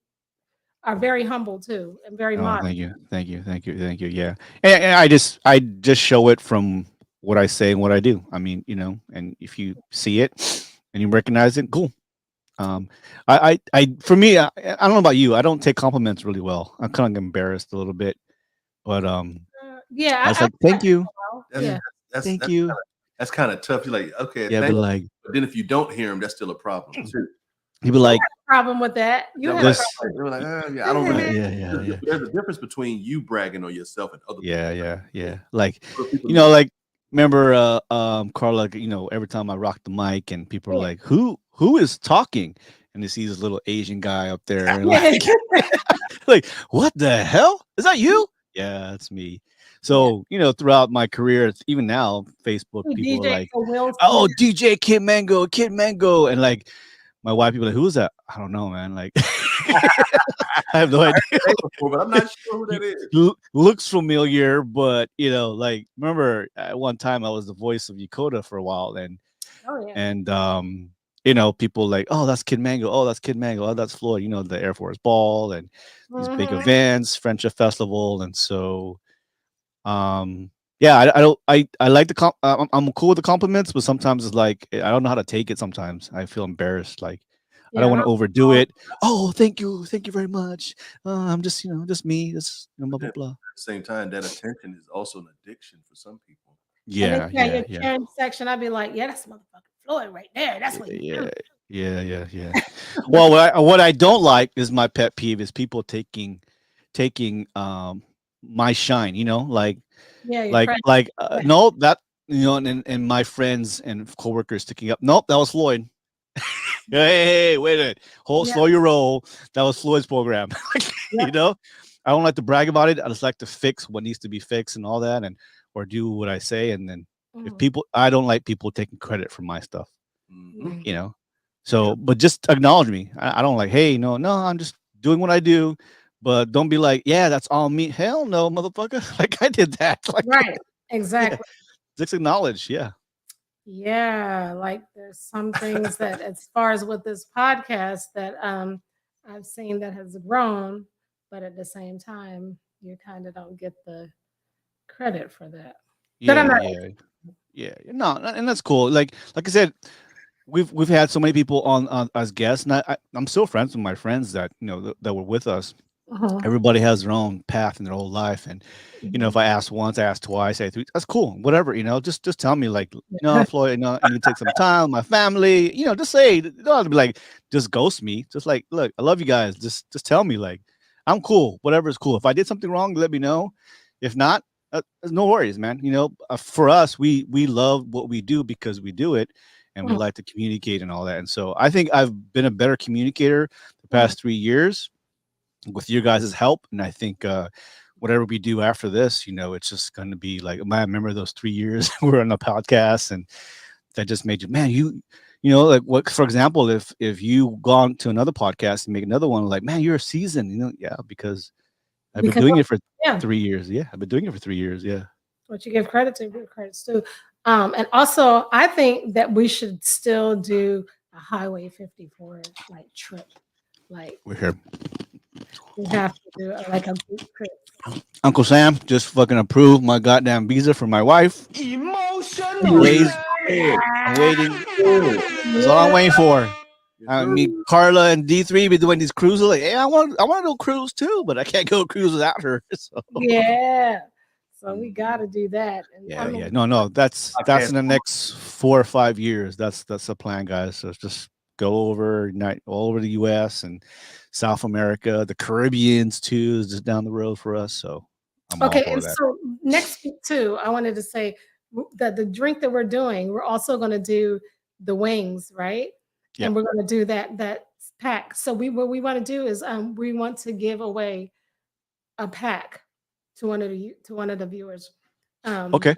[SPEAKER 1] are very humble too and very
[SPEAKER 2] Oh,
[SPEAKER 1] modest.
[SPEAKER 2] thank you. Yeah, and I just show it from what I say and what I do. I mean, and if you see it and you recognize it, cool. For me, I don't know about you. I don't take compliments really well. I'm kind of embarrassed a little bit, but
[SPEAKER 1] Yeah,
[SPEAKER 2] I was like, thank you,
[SPEAKER 3] That's,
[SPEAKER 1] Yeah.
[SPEAKER 2] thank
[SPEAKER 3] that's
[SPEAKER 2] you.
[SPEAKER 3] That's kind of tough. You're like, okay,
[SPEAKER 2] Yeah,
[SPEAKER 3] thank
[SPEAKER 2] but
[SPEAKER 3] you.
[SPEAKER 2] like,
[SPEAKER 3] But then if you don't hear them, that's still a problem too.
[SPEAKER 2] you'd be like,
[SPEAKER 1] problem with that. You
[SPEAKER 3] They're
[SPEAKER 1] have
[SPEAKER 3] like,
[SPEAKER 1] a
[SPEAKER 3] they're like, yeah, I don't really.
[SPEAKER 2] yeah.
[SPEAKER 3] There's a difference between you bragging on yourself and other
[SPEAKER 2] Yeah. Like,
[SPEAKER 3] people. Other people
[SPEAKER 2] like, remember, Carla, every time I rock the mic and people are
[SPEAKER 1] Yeah.
[SPEAKER 2] like, who is talking? And they see this little Asian guy up there and like, like, what the hell? Is that you? Yeah, it's me. So, throughout my career, even now, Facebook people are
[SPEAKER 1] DJ
[SPEAKER 2] like,
[SPEAKER 1] for Will
[SPEAKER 2] oh,
[SPEAKER 1] Smith.
[SPEAKER 2] DJ Kid Mango. And like, my wife people are like, who's that? I don't know, man. Like, I have no idea.
[SPEAKER 3] but I'm not sure who that is.
[SPEAKER 2] Looks familiar, but like, remember at one time I was the voice of Yokota for a while, and
[SPEAKER 1] Oh yeah.
[SPEAKER 2] and people like, oh, that's Kid Mango, oh, that's Kid Mango, oh, that's Floyd, the Air Force Ball and these big
[SPEAKER 1] Mhm.
[SPEAKER 2] events, Friendship Festival, and so yeah, I like the I'm cool with the compliments, but sometimes it's like I don't know how to take it. Sometimes I feel embarrassed, like I don't want to overdo it. Oh, thank you very much. I'm just just me, just blah blah blah.
[SPEAKER 3] At the same time, that attention is also an addiction for some people.
[SPEAKER 1] And then your Karen section, I'd be like, yeah, that's motherfucking Floyd right there. That's what you do.
[SPEAKER 2] Yeah. Well, what I don't like is my pet peeve is people taking my shine, like
[SPEAKER 1] Yeah, your friend.
[SPEAKER 2] no, that and my friends and coworkers sticking up. Nope, that was Floyd. Hey, wait a minute. Slow your roll. That was Floyd's program. I don't like to brag about it. I just like to fix what needs to be fixed and all that, or do what I say. And then I don't like people taking credit for my stuff.
[SPEAKER 3] Mhm.
[SPEAKER 2] So, but just acknowledge me. I don't like, hey, no, I'm just doing what I do. But don't be like, yeah, that's all me. Hell no, motherfucker. Like I did that. Like,
[SPEAKER 1] Right. Exactly.
[SPEAKER 2] Just acknowledge. Yeah.
[SPEAKER 1] Yeah, like there's some things that as far as with this podcast that I've seen that has grown, but at the same time, you kind of don't get the credit for that. But I'm not
[SPEAKER 2] Yeah. No, and that's cool. Like I said, we've had so many people on as guests, and I'm still friends with my friends that that were with us. Everybody has their own path in their whole life, and if I ask once, I ask twice, I say three, that's cool. Whatever, just tell me, like, Floyd, I need to take some time with my family. Just say, you don't have to be like, just ghost me. Just like, look, I love you guys. Just tell me, like, I'm cool. Whatever is cool. If I did something wrong, let me know. If not, No worries, man. For us, we love what we do because we do it, and we
[SPEAKER 1] Mhm.
[SPEAKER 2] like to communicate and all that. And so I think I've been a better communicator the past 3 years with your guys' help. And I think whatever we do after this, it's just going to be like, man, I remember those 3 years we were on the podcast, and that just made you, man, like what, for example, if you gone to another podcast and make another one, like, man, you're a seasoned, yeah, because I've been
[SPEAKER 1] Because
[SPEAKER 2] doing it for
[SPEAKER 1] yeah,
[SPEAKER 2] 3 years. Yeah, I've been doing it for 3 years. Yeah.
[SPEAKER 1] what you give credit to, give credits to. And also, I think that we should still do a Highway 54 like trip. Like
[SPEAKER 2] We're here.
[SPEAKER 1] we have to do like a group trip.
[SPEAKER 2] Uncle Sam just fucking approved my goddamn visa for my wife.
[SPEAKER 5] Emotional
[SPEAKER 2] Ways-
[SPEAKER 5] damage.
[SPEAKER 2] I'm waiting. That's all I'm waiting for. I mean, Carla and D3 be doing these cruises. Like, hey, I want to go cruise too, but I can't go cruise without her. So.
[SPEAKER 1] Yeah. So we got to do that. And
[SPEAKER 2] Yeah,
[SPEAKER 1] I mean,
[SPEAKER 2] yeah. No. That's
[SPEAKER 3] can't-
[SPEAKER 2] in the next 4 or 5 years. That's the plan, guys. So just go over all over the U.S. and South America, the Caribbeans too, is just down the road for us. So I'm all
[SPEAKER 1] Okay,
[SPEAKER 2] for
[SPEAKER 1] and
[SPEAKER 2] that.
[SPEAKER 1] so next week too, I wanted to say that the drink that we're doing, we're also going to do the wings, right?
[SPEAKER 2] Yep.
[SPEAKER 1] And we're going to do that pack. So what we want to do is we want to give away a pack to one of the viewers.
[SPEAKER 2] Okay.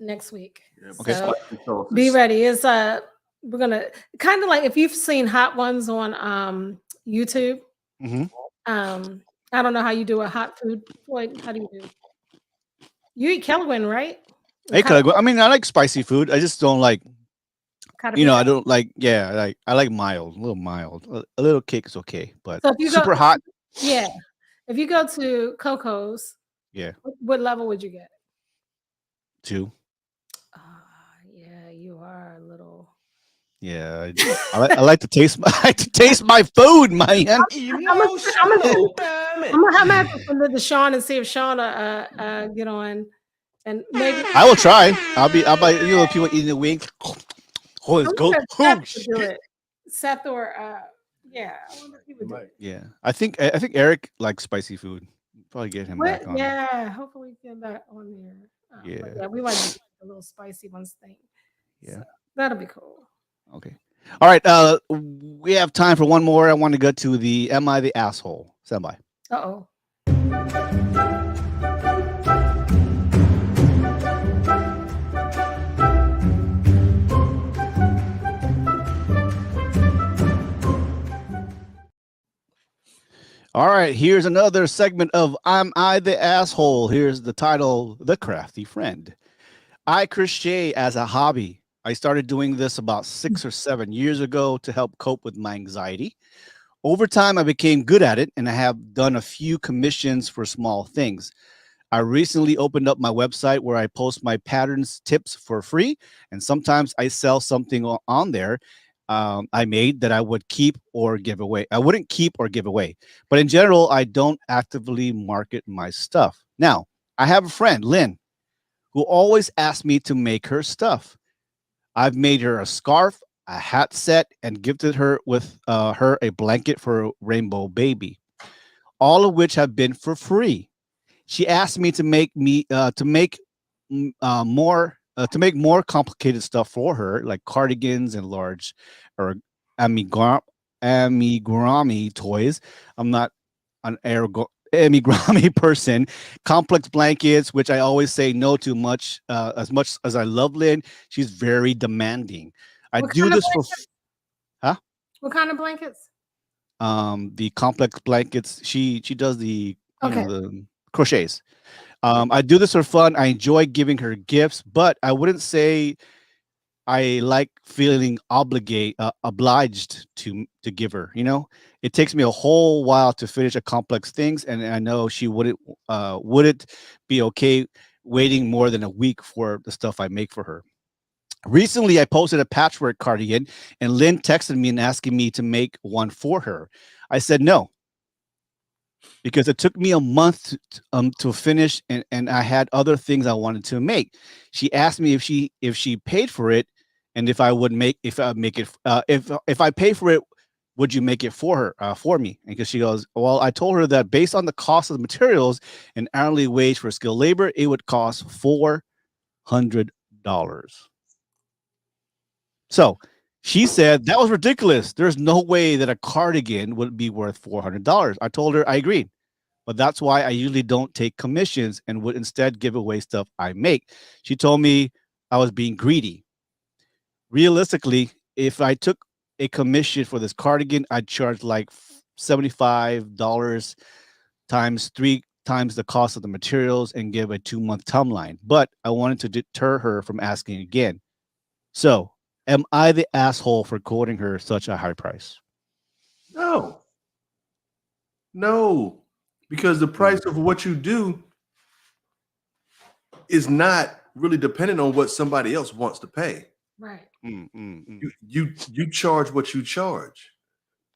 [SPEAKER 1] Next week.
[SPEAKER 3] Yeah,
[SPEAKER 2] Okay.
[SPEAKER 1] So
[SPEAKER 3] so
[SPEAKER 1] be ready. It's we're gonna kind of like if you've seen Hot Ones on YouTube.
[SPEAKER 2] Mhm.
[SPEAKER 1] I don't know how you do a hot food. Floyd, how do you do? You eat Kelwin, right?
[SPEAKER 2] Hey, I mean, I like spicy food. I just don't like,
[SPEAKER 1] Gotta
[SPEAKER 2] I
[SPEAKER 1] be-
[SPEAKER 2] don't like, I like mild, a little mild. A little cake is okay, but
[SPEAKER 1] So if you
[SPEAKER 2] super
[SPEAKER 1] go,
[SPEAKER 2] hot.
[SPEAKER 1] yeah. If you go to Coco's,
[SPEAKER 2] Yeah.
[SPEAKER 1] what level would you get?
[SPEAKER 2] 2.
[SPEAKER 1] Yeah, you are a little.
[SPEAKER 2] Yeah, I like to taste. I like to taste my food, man.
[SPEAKER 5] Emotional damage.
[SPEAKER 1] I'm gonna have to send it to Sean and see if Sean get on, and maybe
[SPEAKER 2] I will try. I'll buy people eating the wings. Oh, it's
[SPEAKER 1] I
[SPEAKER 2] go.
[SPEAKER 1] wonder if
[SPEAKER 2] Oh,
[SPEAKER 1] Seth would do
[SPEAKER 2] shit.
[SPEAKER 1] it. Seth or yeah, I wonder if he would do it.
[SPEAKER 2] Yeah, I think Eric likes spicy food. Probably get him back on.
[SPEAKER 1] Yeah, hopefully we get back on there. But
[SPEAKER 2] Yeah.
[SPEAKER 1] yeah, we might do a little spicy ones thing.
[SPEAKER 2] Yeah.
[SPEAKER 1] So that'll be cool.
[SPEAKER 2] Okay. All right. We have time for one more. I want to go to the "Am I the Asshole?" Stand by.
[SPEAKER 1] Uh-oh.
[SPEAKER 2] All right. Here's another segment of "Am I the Asshole?" Here's the title: "The Crafty Friend." I crochet as a hobby. I started doing this about 6 or 7 years ago to help cope with my anxiety. Over time, I became good at it, and I have done a few commissions for small things. I recently opened up my website where I post my patterns tips for free, and sometimes I sell something on there I made that I would keep or give away. I wouldn't keep or give away, but in general, I don't actively market my stuff. Now, I have a friend, Lynn, who always asks me to make her stuff. I've made her a scarf, a hat set, and gifted her with her a blanket for a rainbow baby, all of which have been for free. She asked me to make more complicated stuff for her, like cardigans and large or amigurumi toys. I'm not an amigurumi person. Complex blankets, which I always say no to much. As much as I love Lynn, she's very demanding. I
[SPEAKER 1] What
[SPEAKER 2] do
[SPEAKER 1] kind of
[SPEAKER 2] this for
[SPEAKER 1] What kind of blankets?
[SPEAKER 2] the complex blankets. She does the
[SPEAKER 1] Okay.
[SPEAKER 2] the crochets. I do this for fun. I enjoy giving her gifts, but I wouldn't say I like feeling obliged to give her. It takes me a whole while to finish a complex things, and I know she wouldn't be okay waiting more than a week for the stuff I make for her. Recently, I posted a patchwork cardigan, and Lynn texted me and asking me to make one for her. I said no, because it took me a month to finish, and I had other things I wanted to make. She asked me if she paid for it, and if I pay for it, would you make it for her, for me? And because she goes, well, I told her that based on the cost of the materials and hourly wage for skilled labor, it would cost $400. So she said that was ridiculous. There's no way that a cardigan would be worth $400. I told her I agreed, but that's why I usually don't take commissions and would instead give away stuff I make. She told me I was being greedy. Realistically, if I took a commission for this cardigan, I'd charge like $75 times 3 times the cost of the materials and give a 2-month timeline. But I wanted to deter her from asking again. So, am I the asshole for quoting her such a high price?
[SPEAKER 3] No. No. Because the price of what you do is not really dependent on what somebody else wants to pay.
[SPEAKER 1] Right.
[SPEAKER 3] You charge what you charge.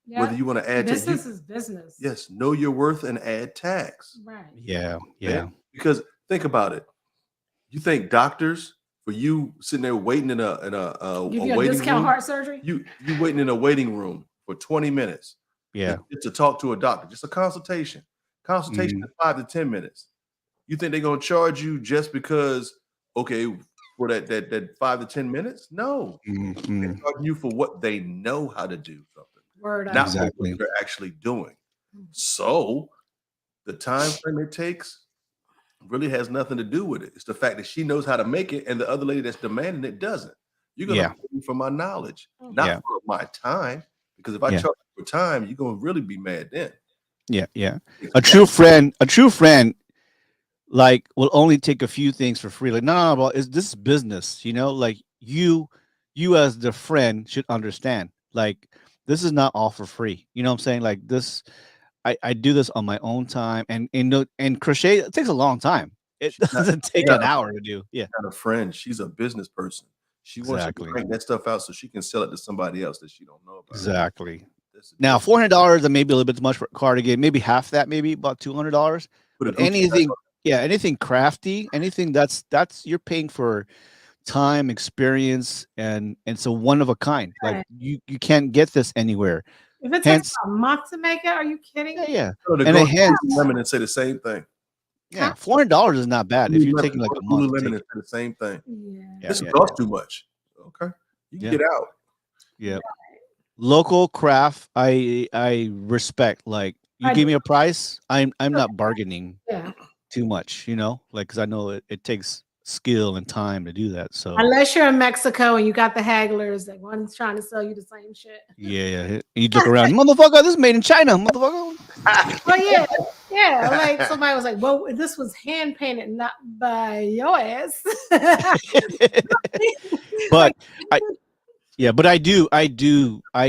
[SPEAKER 1] Yeah.
[SPEAKER 3] Whether you want to add
[SPEAKER 1] business is business.
[SPEAKER 3] Yes, know your worth and add tax.
[SPEAKER 1] Right.
[SPEAKER 2] Yeah.
[SPEAKER 3] Okay? Because think about it. You think doctors, for you sitting there waiting in a
[SPEAKER 1] Give you a
[SPEAKER 3] waiting
[SPEAKER 1] discount
[SPEAKER 3] room,
[SPEAKER 1] heart surgery?
[SPEAKER 3] you waiting in a waiting room for 20 minutes.
[SPEAKER 2] Yeah.
[SPEAKER 3] Just to talk to a doctor, just a consultation. Consultation is 5 to 10 minutes. You think they're gonna charge you just because, okay, for that 5 to 10 minutes? No. They're charging you for what they know how to do something.
[SPEAKER 1] Word
[SPEAKER 3] Not
[SPEAKER 2] Exactly.
[SPEAKER 3] what they're actually doing. So the time frame it takes really has nothing to do with it. It's the fact that she knows how to make it and the other lady that's demanding it doesn't. You're gonna pay me for my knowledge, not for my time. Because if I charge you for time, you're gonna really be mad then.
[SPEAKER 2] Yeah. A true friend, like, will only take a few things for free. Like, no, bro, this is business, you know? Like, you as the friend should understand. Like, this is not all for free. You know what I'm saying? Like, this, I do this on my own time, and crochet, it takes a long time. It doesn't take an hour to do. Yeah.
[SPEAKER 3] Not a friend. She's a business person. She wants to crank that stuff out so she can sell it to somebody else that she don't know about.
[SPEAKER 2] Exactly. Now, $400 and maybe a little bit too much for a cardigan. Maybe half that, maybe about $200. But anything crafty, anything that's you're paying for time, experience, and so one of a kind. Like you can't get this anywhere.
[SPEAKER 1] If it takes a month to make it, are you kidding?
[SPEAKER 2] Yeah.
[SPEAKER 3] And
[SPEAKER 2] And hence,
[SPEAKER 3] Lululemon and say the same thing.
[SPEAKER 2] yeah, $400 is not bad if you're taking like a month.
[SPEAKER 3] Lululemon and say the same thing.
[SPEAKER 1] Yeah.
[SPEAKER 3] This costs too much. Okay, you can get out.
[SPEAKER 2] Yeah. Local craft, I respect. Like, you give me a price, I'm not bargaining too much, you know, like, because I know it takes skill and time to do that. So
[SPEAKER 1] Unless you're in Mexico and you got the hagglers, that one's trying to sell you the same shit.
[SPEAKER 2] yeah, you look around, motherfucker, this is made in China, motherfucker.
[SPEAKER 1] Oh yeah, like somebody was like, "Well, this was hand painted, not by your ass."
[SPEAKER 2] But I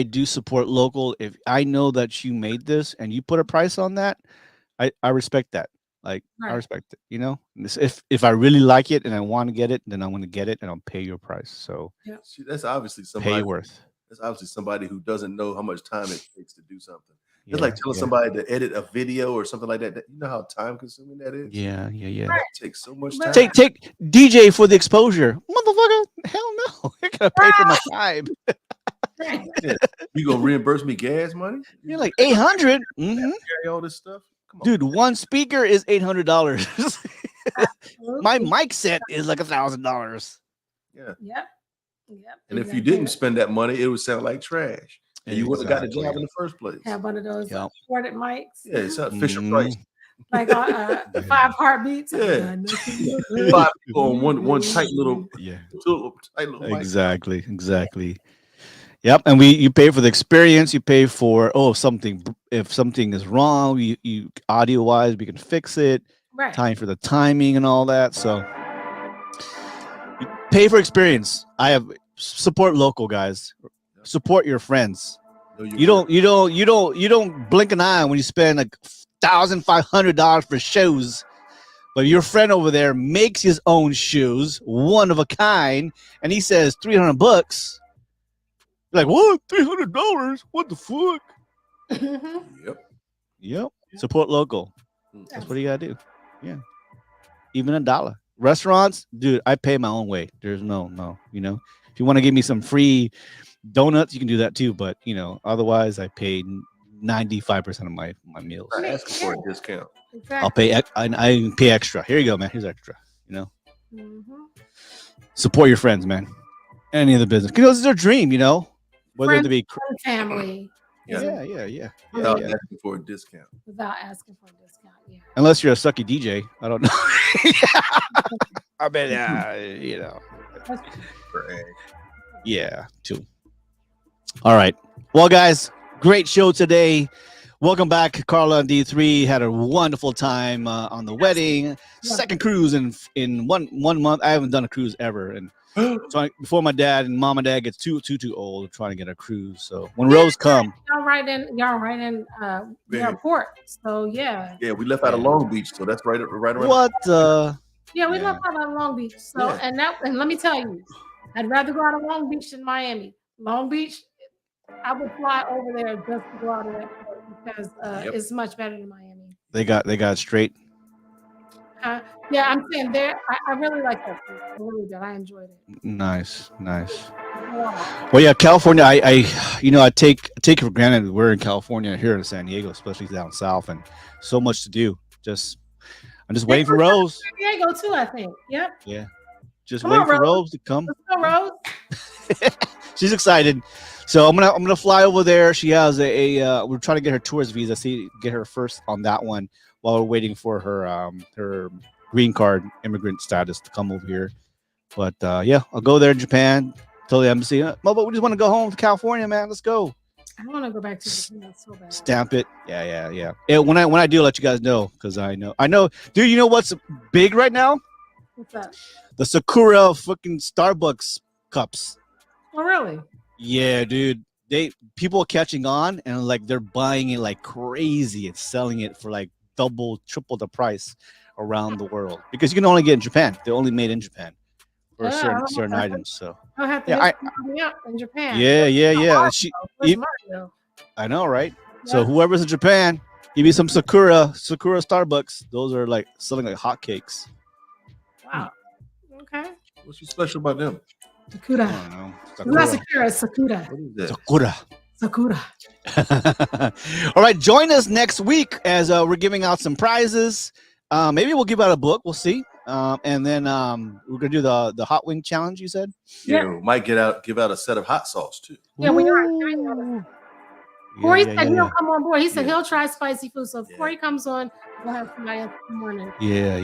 [SPEAKER 2] do support local. If I know that you made this and you put a price on that, I respect that. Like, I respect it, you know. If I really like it and I want to get it, then I'm going to get it and I'll pay your price. So
[SPEAKER 3] See, that's obviously somebody.
[SPEAKER 2] pay worth.
[SPEAKER 3] That's obviously somebody who doesn't know how much time it takes to do something.
[SPEAKER 2] Yeah,
[SPEAKER 3] It's like telling somebody to edit a video or something like that. You know how time consuming that is?
[SPEAKER 2] Yeah.
[SPEAKER 3] It takes so much time.
[SPEAKER 2] Take DJ for the exposure, motherfucker. Hell no, you're gonna pay for my time.
[SPEAKER 3] Yeah. You gonna reimburse me gas money?
[SPEAKER 2] You're like 800.
[SPEAKER 3] Carry all this stuff? Come on.
[SPEAKER 2] Dude, one speaker is $800. My mic set is like $1,000.
[SPEAKER 3] Yeah.
[SPEAKER 1] Yep.
[SPEAKER 3] And if you didn't spend that money, it would sound like trash. And you wouldn't have got the job in the first place.
[SPEAKER 1] Have one of those shorted mics.
[SPEAKER 3] Yeah, it's not Fisher Price.
[SPEAKER 1] Like the 5 heartbeats.
[SPEAKER 3] Yeah. 5 people on one tight little tight little mic.
[SPEAKER 2] Exactly. Yep. And you pay for the experience. You pay for if something is wrong, you audio wise, we can fix it.
[SPEAKER 1] Right.
[SPEAKER 2] Time for the timing and all that. So you pay for experience. Support local, guys. Support your friends. You don't blink an eye when you spend like $1,500 for shoes. But your friend over there makes his own shoes, one of a kind, and he says $300. Like, what? $300? What the fuck? Yep. Support local. That's what you gotta do. Yeah. Even $1. Restaurants, dude, I pay my own way. There's no, you know. If you want to give me some free Donuts, you can do that too, but otherwise I pay 95% of my meals.
[SPEAKER 3] Not asking for a discount.
[SPEAKER 2] I'll pay. I pay extra. Here you go, man. Here's extra.
[SPEAKER 1] Mhm.
[SPEAKER 2] Support your friends, man. Any of the business, because it's their dream. Whether
[SPEAKER 1] Friends
[SPEAKER 2] it be.
[SPEAKER 1] and family.
[SPEAKER 3] Yeah.
[SPEAKER 2] Yeah.
[SPEAKER 3] Without
[SPEAKER 2] Yeah.
[SPEAKER 3] asking for a discount.
[SPEAKER 1] Without asking for a discount. Yeah.
[SPEAKER 2] Unless you're a sucky DJ, I don't know. I mean,
[SPEAKER 1] That's-
[SPEAKER 2] yeah, too. All right. Well, guys, great show today. Welcome back, Carla and D3. Had a wonderful time on the wedding. Second cruise in one month. I haven't done a cruise ever, and so before my dad and mom and dad gets too old, trying to get a cruise. So when Rose come,
[SPEAKER 1] Y'all right in the airport. So yeah.
[SPEAKER 3] Yeah, we left out of Long Beach, so that's right around.
[SPEAKER 2] what?
[SPEAKER 1] Yeah, we
[SPEAKER 2] Yeah.
[SPEAKER 1] left out of Long Beach. So
[SPEAKER 3] Yeah.
[SPEAKER 1] and let me tell you, I'd rather go out of Long Beach than Miami. Long Beach, I would fly over there just to go out of that port because it's much better than Miami.
[SPEAKER 2] They got straight.
[SPEAKER 1] Yeah, I'm saying there. I really like that place. I really did. I enjoyed it.
[SPEAKER 2] Nice.
[SPEAKER 1] Wow.
[SPEAKER 2] Well, yeah, California. I take it for granted we're in California here in San Diego, especially down south, and so much to do. I'm just waiting for Rose.
[SPEAKER 1] San Diego too, I think. Yep.
[SPEAKER 2] Yeah, just
[SPEAKER 1] Come
[SPEAKER 2] waiting
[SPEAKER 1] on,
[SPEAKER 2] for
[SPEAKER 1] Rose.
[SPEAKER 2] Rose to come.
[SPEAKER 1] Let's go, Rose.
[SPEAKER 2] She's excited. So I'm gonna fly over there. She has we're trying to get her tourist visa. Get her first on that one while we're waiting for her green card immigrant status to come over here. But yeah, I'll go there in Japan. Tell the embassy, but we just want to go home to California, man. Let's go.
[SPEAKER 1] I want to go back to Japan so bad.
[SPEAKER 2] Stamp it. Yeah. When I do, I'll let you guys know because I know. Dude, you know what's big right now?
[SPEAKER 1] What's that?
[SPEAKER 2] The Sakura fucking Starbucks cups.
[SPEAKER 1] Oh, really?
[SPEAKER 2] Yeah, dude. People are catching on and like they're buying it like crazy and selling it for like double, triple the price around the world because you can only get in Japan. They're only made in Japan for certain items. So
[SPEAKER 1] I'll have to
[SPEAKER 2] yeah,
[SPEAKER 1] hit me up in Japan.
[SPEAKER 2] yeah.
[SPEAKER 1] Where's Mario?
[SPEAKER 2] I know, right?
[SPEAKER 1] Yeah.
[SPEAKER 2] So whoever's in Japan, give me some Sakura Starbucks. Those are like selling like hotcakes.
[SPEAKER 1] Wow. Okay.
[SPEAKER 3] What's so special about them?
[SPEAKER 1] Sakura.
[SPEAKER 2] I don't know.
[SPEAKER 1] It's not Sakura, it's Sakura.
[SPEAKER 3] What is that?
[SPEAKER 2] Sakura.
[SPEAKER 1] Sakura.
[SPEAKER 2] All right, join us next week as we're giving out some prizes. Maybe we'll give out a book. We'll see. And then we're gonna do the hot wing challenge. You said?
[SPEAKER 3] Yeah, we might give out a set of hot sauce too.
[SPEAKER 1] Yeah, when you're on Corey said he'll come on board. He said
[SPEAKER 3] Yeah.
[SPEAKER 1] he'll try spicy food. So if Corey comes on, we'll have somebody else in the morning.
[SPEAKER 2] Yeah.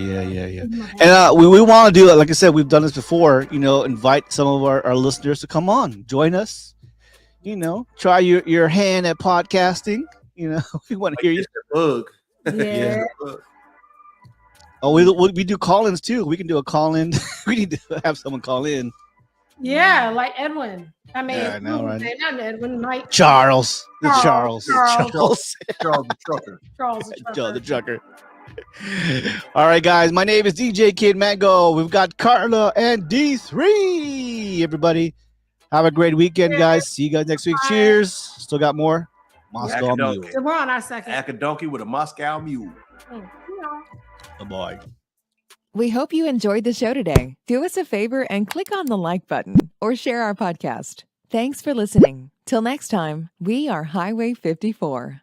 [SPEAKER 2] And we want to do it. Like I said, we've done this before. Invite some of our listeners to come on, join us. Try your hand at podcasting. We want to hear you.
[SPEAKER 3] Bug.
[SPEAKER 1] Yeah.
[SPEAKER 2] Oh, we do call-ins too. We can do a call-in. We need to have someone call in.
[SPEAKER 1] Yeah, like Edwin. I mean,
[SPEAKER 2] Yeah, I know, right?
[SPEAKER 1] Not Edwin, Mike.
[SPEAKER 2] Charles.
[SPEAKER 1] Charles.
[SPEAKER 3] Charles the trucker.
[SPEAKER 1] Charles.
[SPEAKER 2] Joe the trucker. All right, guys. My name is DJ Kid Mango. We've got Carla and D3. Everybody, have a great weekend, guys. See you guys next week.
[SPEAKER 1] Bye.
[SPEAKER 2] Cheers. Still got more. Moscow Mule.
[SPEAKER 1] We're on our second.
[SPEAKER 3] Akadonkey with a Moscow Mule.
[SPEAKER 2] Bye-bye.
[SPEAKER 4] We hope you enjoyed the show today. Do us a favor and click on the like button or share our podcast. Thanks for listening. Till next time, we are Highway 54.